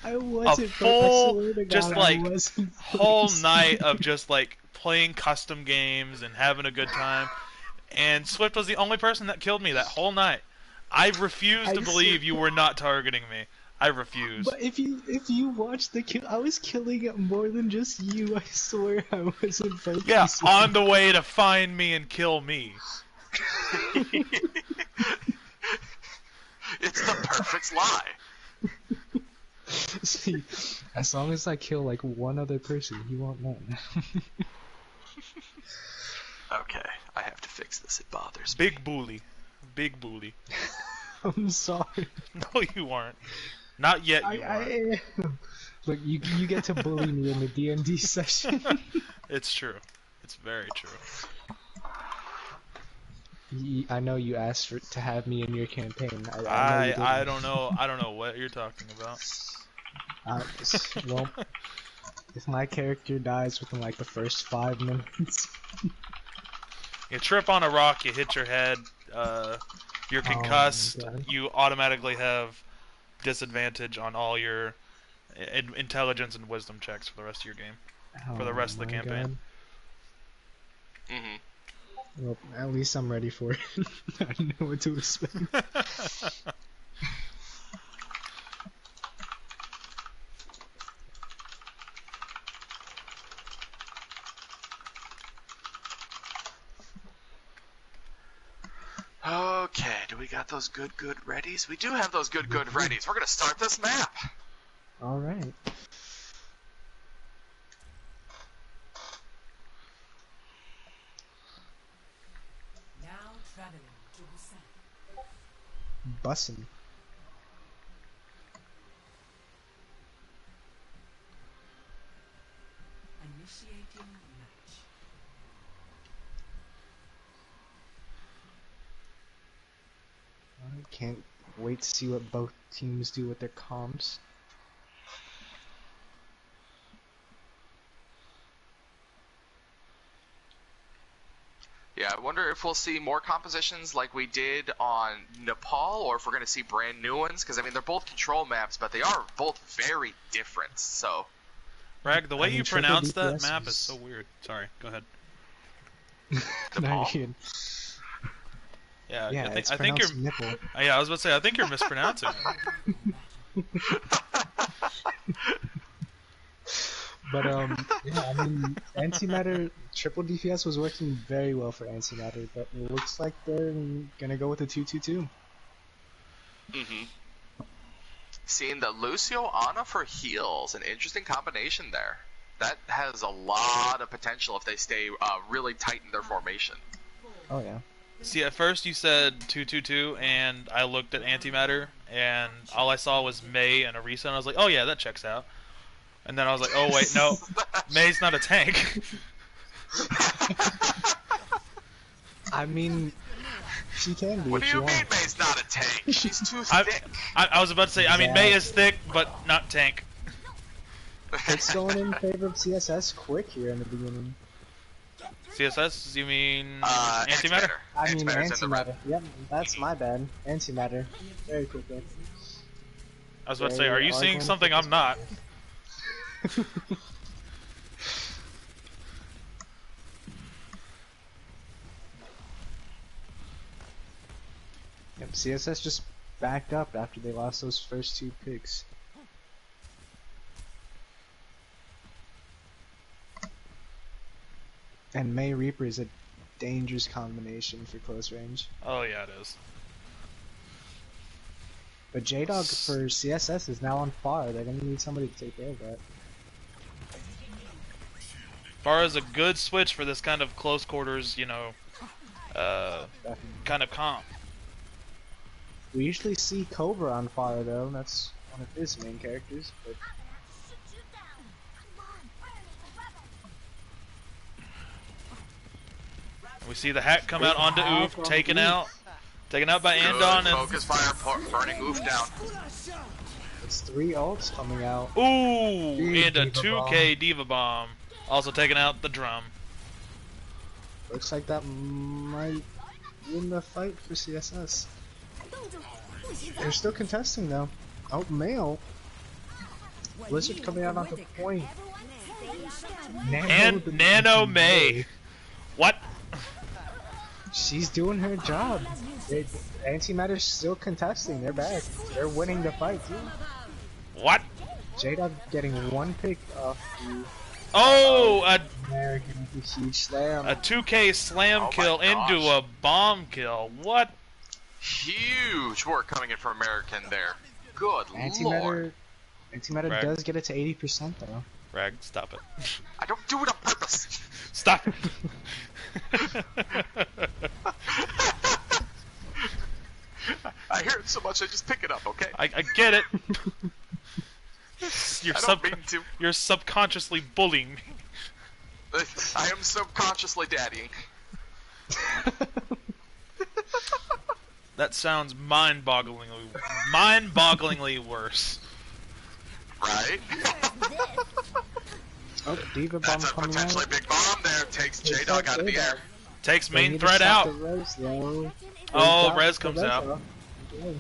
I wasn't. A but I full, swear to God, just I like wasn't. whole night of just like playing custom games and having a good time, and Swift was the only person that killed me that whole night. I refuse to believe you were not targeting me. I refuse. But if you watch the kill, I was killing more than just you. I swear I wasn't focusing. Yeah, on the way to find me and kill me. It's the perfect lie. See, as long as I kill like one other person, you won't know. Okay, I have to fix this. It bothers me. Big bully. Big bully. I'm sorry. No, you aren't. Not yet, you aren't. Look, you get to bully me in the D&D session. It's true. It's very true. I know you asked to have me in your campaign. I know you I didn't. don't know. I don't know what you're talking about. Well, if my character dies within like the first 5 minutes, You trip on a rock, you hit your head, you're concussed, God. you automatically have disadvantage on all your intelligence and wisdom checks for the rest of your game, for the rest of the my campaign. God. Mm-hmm. Well, at least I'm ready for it. I know what to expect. Okay, do we got those good readies? We do have those good readies. We're gonna start this map. All right. Now traveling to the south. Bussin'. Initiating match. I can't wait to see what both teams do with their comms. Yeah, I wonder if we'll see more compositions like we did on Nepal, or if we're gonna see brand new ones. Because I mean, they're both control maps, but they are both very different. So. Rag, the way I mean, you triple pronounce that DPS map was- is so weird. Sorry, go ahead. Nepal? Yeah, Yeah, I it's think you're. pronounced nipple. Yeah, I was about to say, I think you're mispronouncing it. But yeah, I mean, Antimatter triple DPS was working very well for Antimatter, but it looks like they're gonna go with a 2-2-2. Mm-hmm. Seeing the Lucio Ana for heals, an interesting combination there. That has a lot of potential if they stay really tight in their formation. Oh yeah. See, at first you said 222, and I looked at Antimatter, and all I saw was May and Arisa, and I was like, oh yeah, that checks out. And then I was like, oh wait, no, May's not a tank. I mean, she can be What if do she you mean wants. May's not a tank? She's too I, thick. I was about to say, I mean, May is thick, but not tank. It's going in favor of CSS quick here in the beginning. CSS, you mean Antimatter. Antimatter? I mean, Antimatter's in the red. Antimatter. Yep, that's my bad. Antimatter. Very quickly. I was about to say, are you seeing something I'm not? Yep, CSS just backed up after they lost those first 2 picks. And May Reaper is a dangerous combination for close range. Oh yeah, it is. But J-Dog for CSS is now on fire. They're gonna need somebody to take care of that. Far as a good switch for this kind of close quarters, you know, Definitely. kind of comp. We usually see Cobra on fire though. That's one of his main characters. But We see the hack come out onto Oof, taken out by Andon, Good focus fire, burning Oof down. it's 3 ults coming out. and Big a Diva 2K Diva Bomb, also taking out the drum. Looks like that might win the fight for CSS. They're still contesting though. Oh, Mail. Blizzard coming out on the point. And Nano May. What? She's doing her job. Antimatter's still contesting. They're back. They're winning the fight too. What? J-Dog getting 1 pick off the Oh, American with a huge slam. a 2K slam Oh my kill into gosh. a bomb kill. What? Huge work coming in from American there. Good lord. Antimatter Right. does get it to 80% though. Rag, stop it. I don't do it on purpose. Stop it. I hear it so much I just pick it up, okay? I get it. You're, I don't mean to. you're subconsciously bullying me. I am subconsciously daddying. That sounds mind-bogglingly worse. Right? Oh, Diva Bomb That's a coming potentially out. big bomb there. Takes J-Dog out of the air. Takes They main need to threat stop out. the Res, though. Oh, They got Res the comes Res out. off. Okay.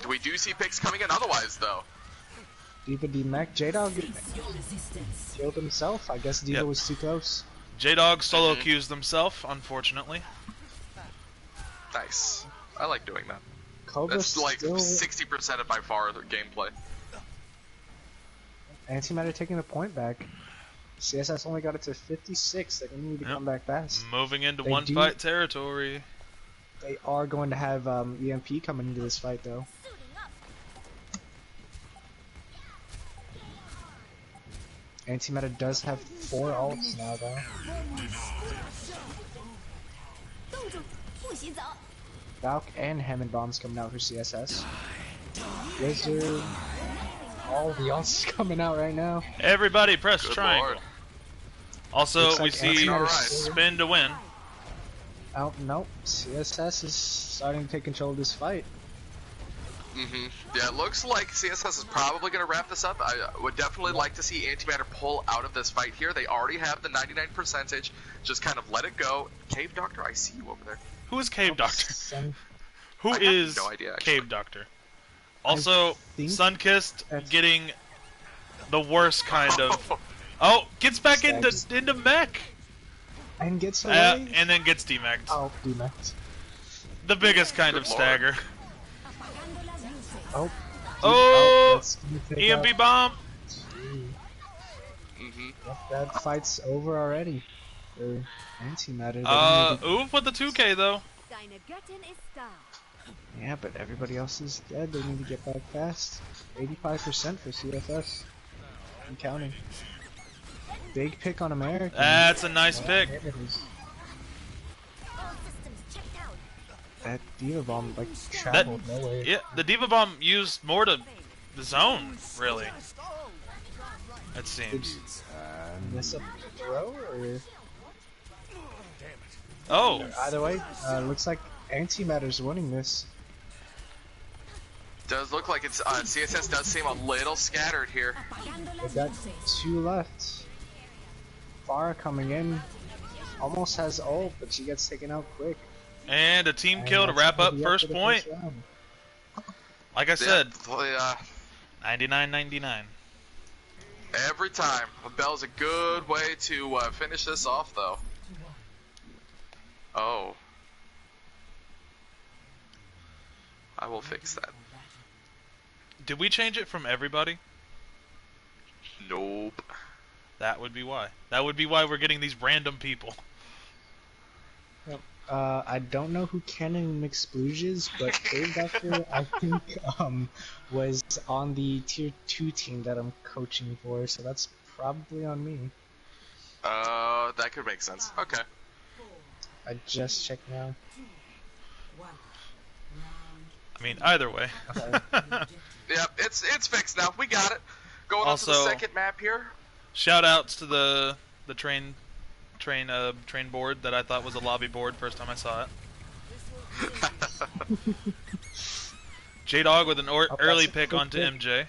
We do see picks coming in otherwise, though. Diva D-Mech. J-Dog Resistance. killed himself. I guess Diva Yep. was too close. J-Dog solo queues himself, unfortunately. Nice. I like doing that. Cobra That's like still... 60% of by far the gameplay. Antimatter taking the point back. CSS only got it to 56. They're going to need to come back fast. Moving into They do- one-fight territory. They are going to have EMP coming into this fight, though. Antimatter does have 4 ults now, though. 冻住，不许走。 Valk and Hammond Bombs coming out for CSS. Wizard. All the ults coming out right now. Everybody press Good triangle. lord. Also, Looks we like see Alright. spin to win. Oh, nope. CSS is starting to take control of this fight. Yeah, it looks like CSS is probably going to wrap this up. I would definitely like to see Antimatter pull out of this fight here. They already have the 99%. Just kind of let it go. Cave Doctor, I see you over there. Who is Cave Doctor? Sun- Who I have is no idea, actually. Cave Doctor? Also, think Sunkissed that's- getting the worst kind of. Oh, gets back into mech, And gets away. and then gets demeched. Oh, D-Mech. The biggest kind Good of lord. stagger. Oh. Oh, that's gonna take EMP out- bomb. That fight's over already. For Antimatter. They don't need to- Oof with the 2K though. Deine Göttin ist da. Yeah, but everybody else is dead. They need to get back fast. 85% for CFS. I'm counting. Big pick on American. That's a nice pick. It is. All systems checked out. That Diva Bomb like traveled nowhere. Yeah, the Diva Bomb used more to the zone, really. It Did seems. miss a throw or Oh, either way? Looks like Antimatter's winning this. Does look like it's CSS does seem a little scattered here. They've got 2 left. Farah coming in, almost has ult, but she gets taken out quick. and a team And kill to that's wrap gonna up be first for the point. round. Like I said, Yeah, 99-99. every time. A bell's a good way to finish this off, though. Oh. I will fix that. Did we change it from everybody? Nope. That would be why. That would be why we're getting these random people. I don't know who Cannon McSplooge is, but Cave Doctor, I think, was on the Tier 2 team that I'm coaching for, so that's probably on me. That could make sense. Okay. I just checked now. I mean, either way. Yeah, it's fixed now. We got it. Going on to the Also- second map here. Shout outs to the train board that I thought was a lobby board first time I saw it. J-Dog with an early that's a pick good onto pick. MJ.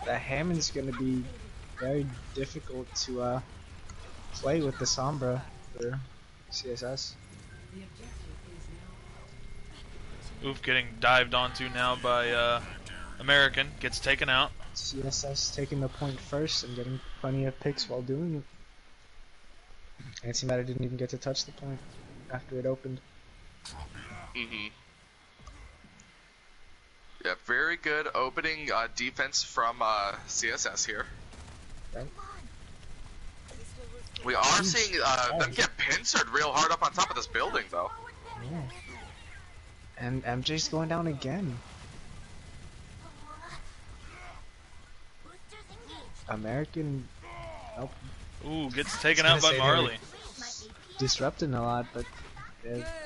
The Hammond's gonna be very difficult to play with the Sombra for CSS. Oof, getting dived onto now by American. Gets taken out. CSS taking the point first and getting plenty of picks while doing it. Antimatter didn't even get to touch the point after it opened. Yeah, very good opening defense from CSS here. Right? We are seeing them get pincered real hard up on top of this building, though. Yeah. And MJ's going down again. American Ooh, gets taken out by say Marley. disrupting a lot, but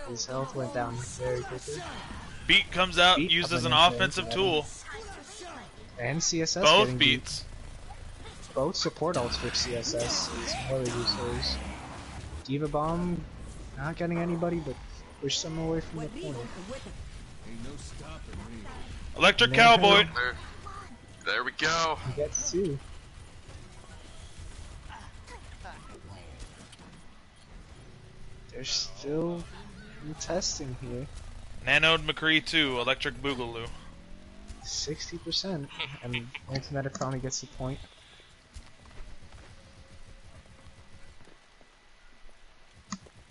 his health went down very quickly. Beat comes out, Beat used as an coming in, offensive yeah. tool. And CSS Both getting beats. both support ults for CSS is more reducers. Diva Bomb, Not getting anybody, but push them away from the corner. Electric Nano. Cowboy. There we go. He gets 2. They're still testing here. Nanoed McCree 2. Electric Boogaloo. 60%. And Antimatter finally gets the point.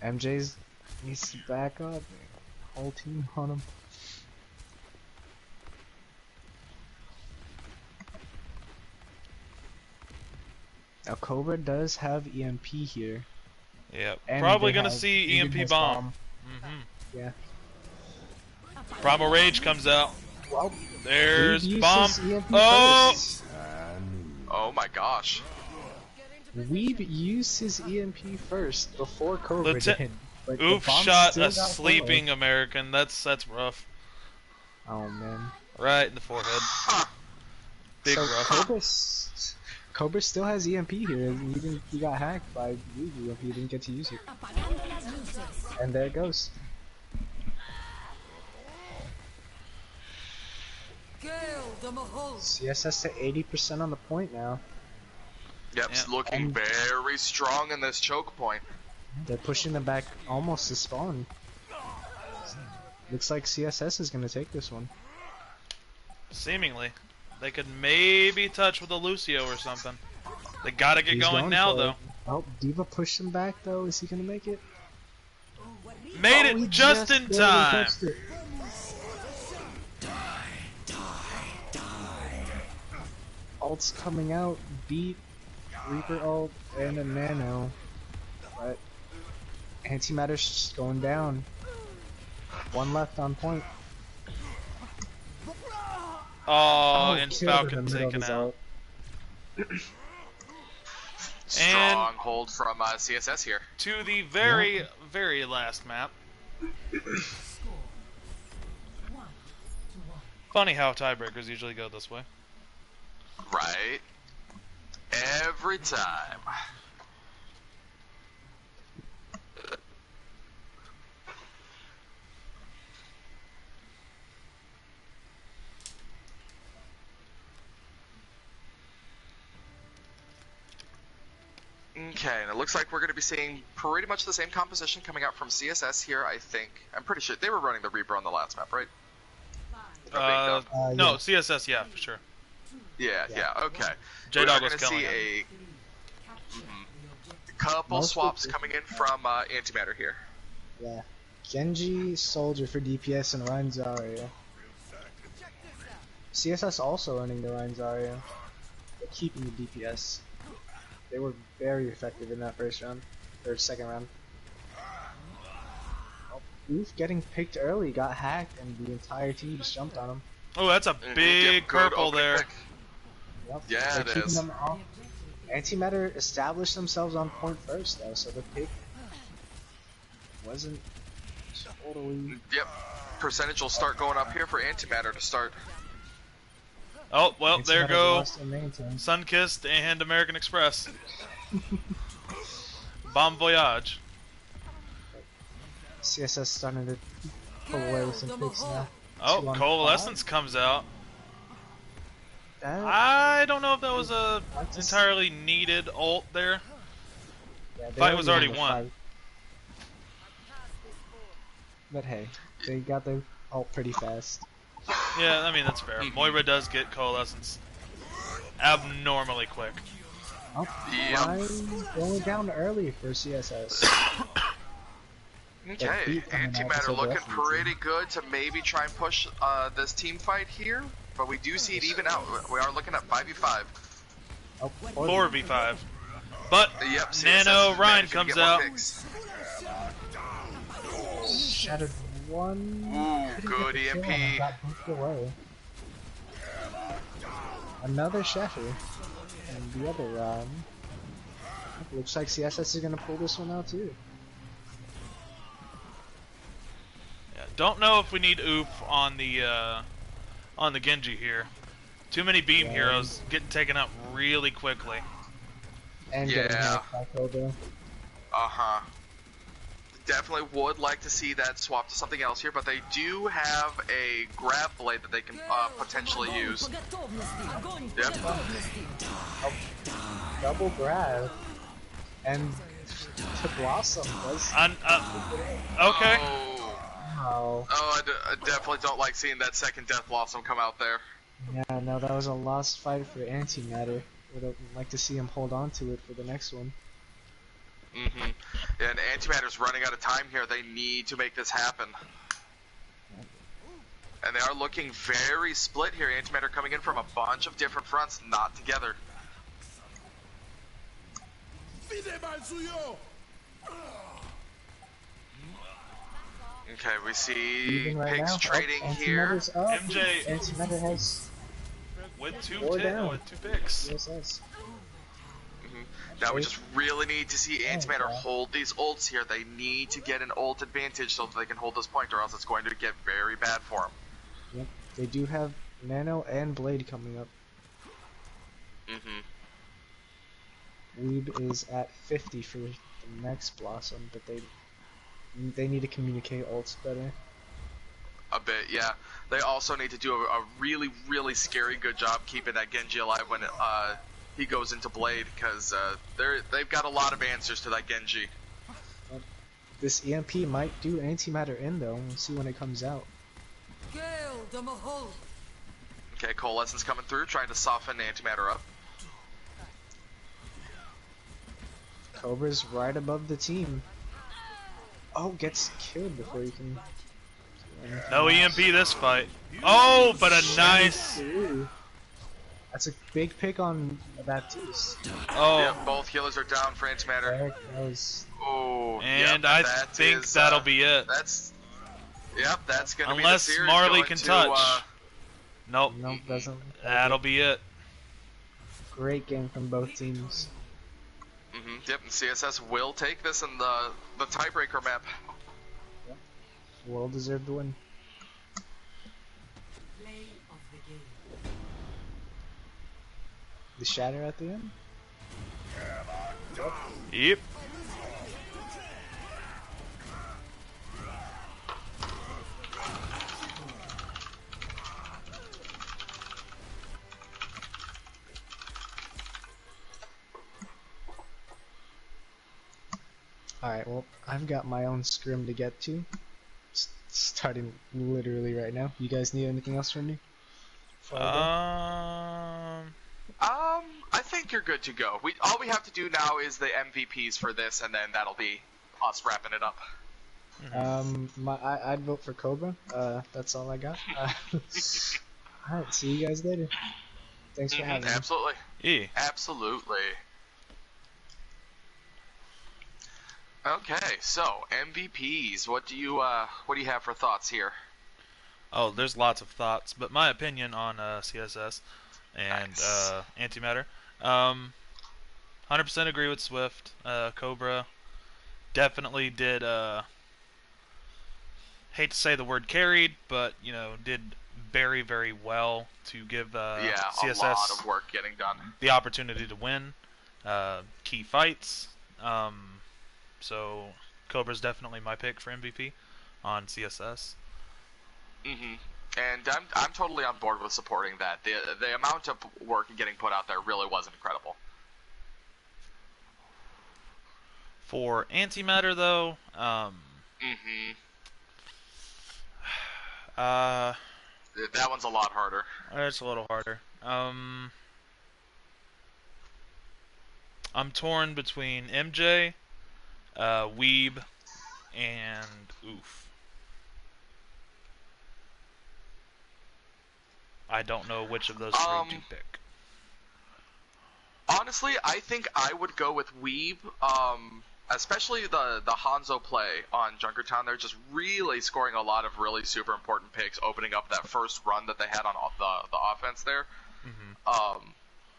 MJ's needs to back up. Whole team on him. Now Cobra does have EMP here. Yep. And Probably they gonna have see Even EMP has bomb. Yeah. Primal Rage comes out. Well, There's Weeb bomb. uses EMP Oh! first. Oh my gosh. Weeb used his EMP first before Cobra Lieutenant- did. But the Oof! bomb Shot still a got sleeping American. That's rough. followed. Oh man. Right in the forehead. Big so rough. Cobra still has EMP here. He got hacked by Weeb. He didn't get to use it. And there it goes. CSS to 80% on the point now. Yep, Yeah. looking And- very strong in this choke point. They're pushing them back almost to spawn. Looks like CSS is going to take this one. Seemingly. They could maybe touch with a Lucio or something. They gotta get He's going now, for though. it. Oh, Diva pushed him back though. Is he going to make it? Made Oh, he it just in barely time. touched it. Ult's coming out. Beat Reaper ult and a Nano. But Antimatter's just going down. One left on point. Oh, and killed Falcon in the middle of taken his out. ult. Strong hold from CSS here. To the very, very last map. Funny how tiebreakers usually go this way. Right. Every time. Okay, and it looks like we're going to be seeing pretty much the same composition coming out from CSS here, I think. I'm pretty sure they were running the Reaper on the last map, right? No, yeah. CSS, yeah, for sure. Yeah, okay. J-Dog We're was going to see killing a couple Most swaps people- coming in from Antimatter here. Yeah. Genji, Soldier for DPS, and Rein Zarya. CSS also running the Rein Zarya, but keeping the DPS. They were very effective in that first round, or second round. Oh, Oof getting picked early, got hacked, and the entire team just jumped on him. Oh, that's a big Yep, good purple opening there. pick. Yep. Yeah, They're it keeping is. them off. Antimatter established themselves on point first, though, so the pick wasn't totally. Yep. Percentage will start going up here for Antimatter to start. Oh, well, there Antimatter go lost their main team. Sunkissed and American Express. Bon voyage. CSS starting to pull away with some picks now. Oh, 2 on Coalescence comes out. 5. I don't know if that was a That's a- entirely needed ult there. Yeah, they Fight was already won the won. fight. But hey, they got their ult pretty fast. Yeah, I mean, that's fair. Moira does get Coalescence abnormally quick. Oh, Yep. Ryan going down early for CSS. Okay, beat them in Antimatter episode looking reference. pretty good to maybe try and push this team fight here, but we do see it even out. We are looking at 5v5. Oh, 4v5. But Yep, CSS Nano is Ryan managing to comes get more out. picks. Shattered one. Ooh, Couldn't good get the kill EMP. and got booped away. Another shatter. And the other run. Looks like CSS is gonna pull this one out too. Yeah, don't know if we need Oop on the Genji here. Too many beam Yeah. heroes getting taken out really quickly. And getting Yeah. hacked by Cobra. Uh-huh. definitely would like to see that swap to something else here, but they do have a grab blade that they can potentially use. Yep. Double grab. And the Blossom does. Okay. Oh, Wow. I definitely don't like seeing that second Death Blossom come out there. Yeah, no, that was a lost fight for Antimatter. Would like to see him hold on to it for the next one. And Antimatter's running out of time here. They need to make this happen. And they are looking very split here. Antimatter coming in from a bunch of different fronts, not together. Okay, we see Even right Pigs now. trading Oh, here. Antimatter's up. MJ Antimatter has with two four down. with 2 picks. CSS. Now we just really need to see Antimatter hold these ults here. They need to get an ult advantage so that they can hold this point, or else it's going to get very bad for them. Yep. They do have Nano and Blade coming up. Weeb is at 50 for the next Blossom, but they need to communicate ults better. A bit, yeah. They also need to do a really, really scary good job keeping that Genji alive when he goes into Blade, because they've got a lot of answers to that Genji. This EMP might do Antimatter in though. We'll see when it comes out. Okay, Coalescence coming through, trying to soften Antimatter up. Cobra's right above the team. Oh, gets killed before you can. No EMP this fight. Oh, but a nice. That's a big pick on Baptiste. Oh. Yeah, both healers are down for Antimatter. That was. Oh, And yep, I that think is, that'll be it. That's gonna be the Unless series Marley going can to, touch. Nope. Nope, doesn't. That'll be it. Great game from both teams. Yep, and CSS will take this in the tiebreaker map. Well deserved win. Play of the game. The shatter at the end? Yep. Alright, well, I've got my own scrim to get to. Starting literally right now. You guys need anything else from me? I think you're good to go. All we have to do now is the MVPs for this, and then that'll be us wrapping it up. I'd vote for Cobra. That's all I got. Alright, see you guys later. Thanks for having me. Absolutely. Yeah. Absolutely. Okay, so MVPs. What do you have for thoughts here? Oh, there's lots of thoughts, but my opinion on CSS and Nice. Antimatter. 100% agree with Swift. Cobra definitely did. Hate to say the word carried, but did very, very well to give CSS a lot of work getting done. the opportunity to win key fights. So Cobra's definitely my pick for MVP on CSS. And I'm totally on board with supporting that. The amount of work getting put out there really was incredible. For Antimatter, though, That one's a lot harder. it's a little harder. I'm torn between MJ, Weeb, and Oof. I don't know which of those three to pick. Honestly, I think I would go with Weeb, especially the Hanzo play on Junkertown. They're just really scoring a lot of really super important picks, opening up that first run that they had on the offense there.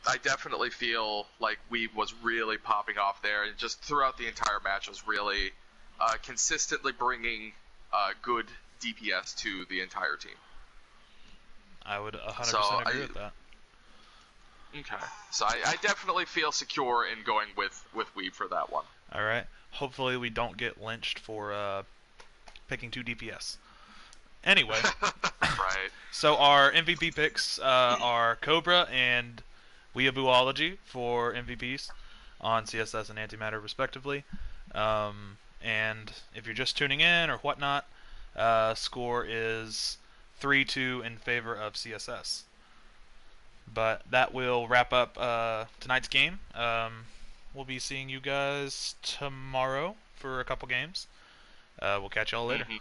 I definitely feel like Weeb was really popping off there, and just throughout the entire match was really consistently bringing good DPS to the entire team. I would 100% agree with that. Okay, so I definitely feel secure in going with Weeb for that one. All right. Hopefully we don't get lynched for picking 2 DPS. Anyway, Right. so our MVP picks are Cobra and Weeabooology for MVPs on CSS and Antimatter respectively. And if you're just tuning in or whatnot, score is 3-2 in favor of CSS. But that will wrap up tonight's game. We'll be seeing you guys tomorrow for a couple games. We'll catch y'all later. Mhm.